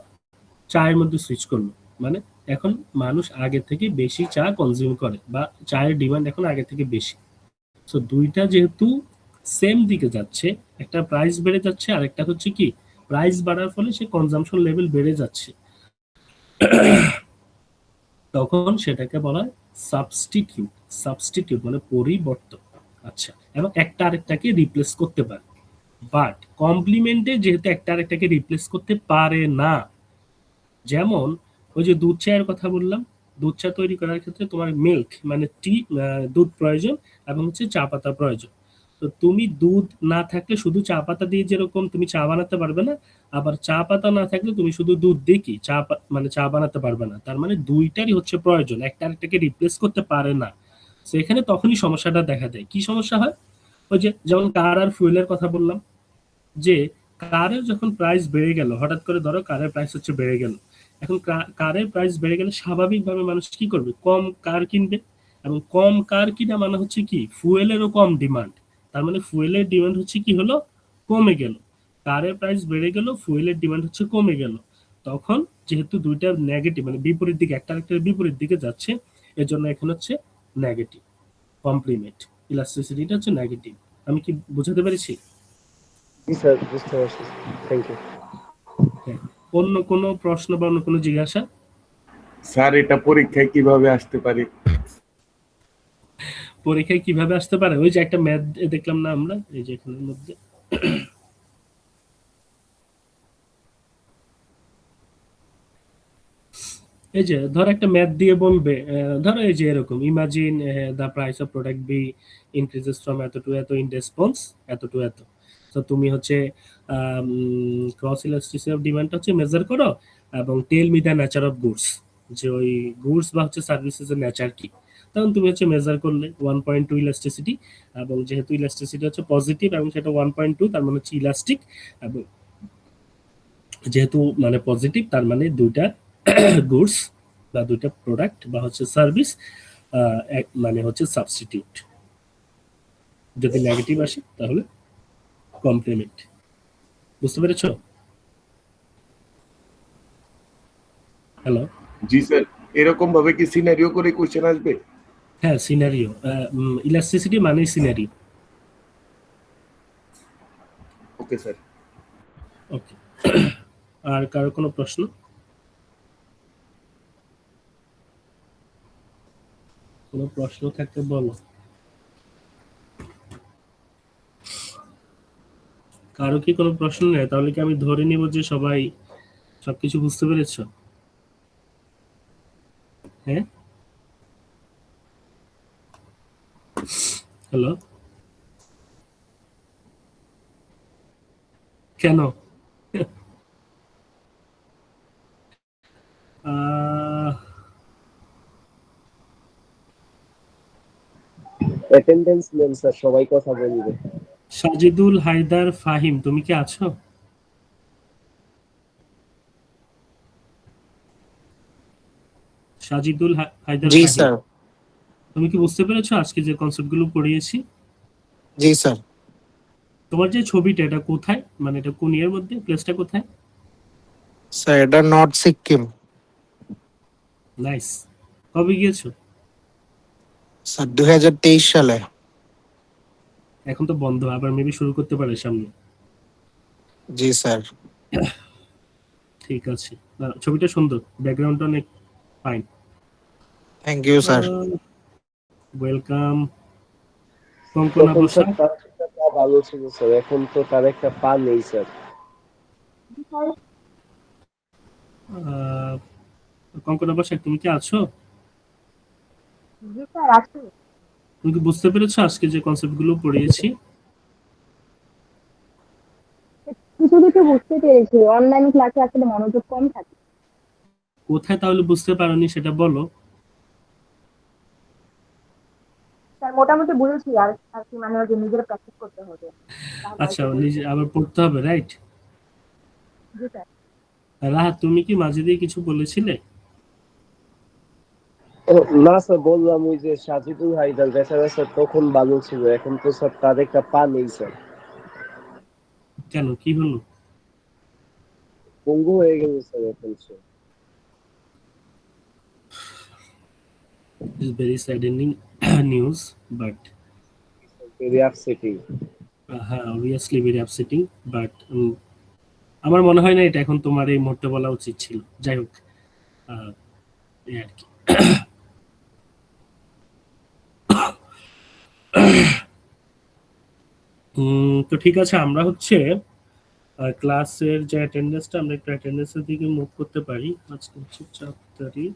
[SPEAKER 1] চায়ের মধ্যে সুইচ করলো। মানে এখন মানুষ আগে থেকে বেশি চা কনজিউম করে বা চায়ের ডিমান্ড এখন আগে থেকে বেশি। সো দুইটা যেহেতু সেম দিকে যাচ্ছে, একটা প্রাইস বেড়ে যাচ্ছে আর একটা হচ্ছে কি প্রাইস বাড়ার ফলে সে কনজাম্পশন লেভেল বেড়ে যাচ্ছে, তখন সেটাকে বলা হয় সাবস্টিটিউট। সাবস্টিটিউট মানে পরিবর্তন। আচ্ছা, এবং একটা আরেকটাকে রিপ্লেস করতে পারে, বাট কমপ্লিমেন্টে যেহেতু একটা আরেকটাকে রিপ্লেস করতে পারে না। যেমন ওই যে দুধ চায়ের কথা বললাম, দুধ চা তৈরি করার ক্ষেত্রে তোমার মিল্ক মানে দুধ প্রয়োজন এবং হচ্ছে চা পাতা প্রয়োজন। তো তুমি দুধ না থাকলে শুধু চা পাতা দিয়ে যেরকম তুমি চা বানাতে পারবে না, আবার চা পাতা না থাকলে তুমি শুধু দুধ দিয়ে কি মানে চা বানাতে পারবে না। তার মানে দুইটারই হচ্ছে প্রয়োজন, একটা আরেকটাকে রিপ্লেস করতে পারে না। তো এখানে তখনই সমস্যাটা দেখা দেয়। কি সমস্যা হয়? ওই যে যেমন কার আর ফুয়েলের কথা বললাম, যে কারের যখন প্রাইস বেড়ে গেল, হঠাৎ করে ধরো কারের প্রাইস হচ্ছে বেড়ে গেল, এখন কারের প্রাইস বেড়ে গেলে স্বাভাবিকভাবে মানুষ কি করবে, কম কার কিনবে, এবং কম কার কিনা মানে হচ্ছে কি ফুয়েলেরও কম ডিমান্ড। তার মানে ফুয়েলের ডিমান্ড হচ্ছে কি হলো কমে গেল, কারের প্রাইস বেড়ে গেল, ফুয়েলের ডিমান্ড হচ্ছে কমে গেল। তখন যেহেতু দুইটা নেগেটিভ মানে বিপরীত দিকে, একটা আরেকটার বিপরীত দিকে যাচ্ছে, এজন্য এখানে হচ্ছে নেগেটিভ কমপ্লিমেন্ট, ইলাস্টিসিটিটা হচ্ছে নেগেটিভ। আমি কি বোঝাতে পেরেছি?
[SPEAKER 2] জি স্যার, বুঝতে পারছি। Thank you.
[SPEAKER 1] হ্যাঁ, অন্য কোনো প্রশ্ন বা অন্য কোনো জিজ্ঞাসা?
[SPEAKER 5] স্যার এটা পরীক্ষায় কিভাবে আসতে পারে?
[SPEAKER 1] পরীক্ষায় কিভাবে আসতে পারে? ওই যে একটা ম্যাথ দেখলাম না আমরা, এই যে এখানের মধ্যে এই যে ধর একটা ম্যাথ দিয়ে বলবে, ধরো এই যে এরকম imagine the price of product B increases from এত টু এত ইন রেসপন্স এত টু এত। তো তুমি হচ্ছে ক্রস ইলাস্টিসিটি অফ ডিমান্ড হচ্ছে মেজার করো এবং tell me the nature of goods, যে ওই গুডস বা হচ্ছে সার্ভিসেস এর নেচার কি। তখন তুমি হচ্ছে মেজার করলে 1.2 ইলাস্টিসিটি, এবং যেহেতু ইলাস্টিসিটি হচ্ছে পজিটিভ এবং সেটা 1.2 তার মানে হচ্ছে ইলাস্টিক, এবং যেহেতু মানে পজিটিভ তার মানে দুইটা গুডস বা দুইটা প্রোডাক্ট বা হচ্ছে সার্ভিস মানে হচ্ছে সাবস্টিটিউট। যদি নেগেটিভ আসে তাহলে কমপ্লিমেন্ট। বুঝতে পেরেছো? হ্যালো?
[SPEAKER 5] জি স্যার, এরকম ভাবে কি সিনারিও করে কোশ্চেন আসবে?
[SPEAKER 1] হ্যাঁ, সিনারিও। ইলাস্টিসিটি মানে সিনারিও।
[SPEAKER 5] Okay sir.
[SPEAKER 1] ওকে। আর কারো কোনো প্রশ্ন? কোনো প্রশ্ন থাকলে বলো। কারো কি কোনো প্রশ্ন নেই? তাহলে কি আমি ধরে নিব যে সবাই সবকিছু বুঝতে পেরেছো? হ্যাঁ? হ্যালো? কেন? আহ,
[SPEAKER 2] অ্যাটেন্ডেন্স নেন স্যার, সবাই কথা বলবে।
[SPEAKER 1] সাজিদুল হায়দার ফাহিম, তুমি কি আছো? সাজিদুল হায়দার
[SPEAKER 6] জি
[SPEAKER 1] ফাহিম,
[SPEAKER 6] স্যার।
[SPEAKER 1] তুমি কি বুঝতে পেরেছো আজকে যে কনসেপ্টগুলো পড়িয়েছি?
[SPEAKER 6] জি স্যার।
[SPEAKER 1] তোমার যে ছবিটা, এটা কোথায়, মানে এটা কোন ইয়ার মধ্যে, প্লেসটা কোথায়?
[SPEAKER 6] স্যার এটা নর্থ সিকিম।
[SPEAKER 1] নাইস। কবে গিয়েছো?
[SPEAKER 6] স্যার 2023 সালে।
[SPEAKER 1] এখন তো বন্ধ, আবার মেবি শুরু করতে পারে সামনে।
[SPEAKER 6] জি স্যার।
[SPEAKER 1] ঠিক আছে। ছবিটা সুন্দর, ব্যাকগ্রাউন্ডটা অনেক fine.
[SPEAKER 6] Thank you sir.
[SPEAKER 1] Welcome. Kankana
[SPEAKER 2] তখন স্যার
[SPEAKER 1] বসাক,
[SPEAKER 2] তার একটা পা ভালো ছিল স্যার, এখন তো তার একটা পা নেই স্যার।
[SPEAKER 1] আহ, কঙ্কনা বসাক, তুমি কি আছো?
[SPEAKER 7] জি স্যার আছি।
[SPEAKER 1] তুমি কি বুঝতে পেরেছো আজকে যে কনসেপ্টগুলো পড়িয়েছি?
[SPEAKER 7] কিছু কিছু বুঝতে পেরেছি, অনলাইন ক্লাসে আসলে মনোযোগ কম থাকে।
[SPEAKER 1] কোথায় তাহলে বুঝতে পারোনি সেটা বলো।
[SPEAKER 7] স্যার মোটামুটি বুঝেছি, আর আর কি মানে ওই যে নিজের প্র্যাকটিস করতে হবে, তাহলে
[SPEAKER 1] আচ্ছা,
[SPEAKER 7] হয়তো বুঝতে
[SPEAKER 1] নিজে
[SPEAKER 7] পারবো।
[SPEAKER 1] আবার পড়তে হবে, রাইট?
[SPEAKER 7] জি স্যার।
[SPEAKER 1] রাহাত, তুমি কি মাঝে দিয়ে কিছু বলেছিলে?
[SPEAKER 2] ও, না স্যার, বললাম ওই যে সাজিদুল হায়দার বেচারা স্যার তখন ভালো ছিল, এখন তো স্যার তার একটা পা নেই স্যার,
[SPEAKER 1] কেন, কি হলো?
[SPEAKER 2] পঙ্গু হয়ে গেল স্যার এখন সে।
[SPEAKER 1] It's very saddening news, but
[SPEAKER 2] very upsetting.
[SPEAKER 1] হ্যাঁ, obviously very upsetting, but আমার মনে হয় না এটা এখন তোমার এই মুহূর্তে বলা উচিত ছিল। যাই হোক, এই আর কি। তো ঠিক আছে, আমরা হচ্ছে ক্লাসের যে অ্যাটেন্ডেন্সটা, আমরা একটু অ্যাটেন্ডেন্সের দিকে মুভ করতে পারি। আজকে হচ্ছে 4 তারিখ।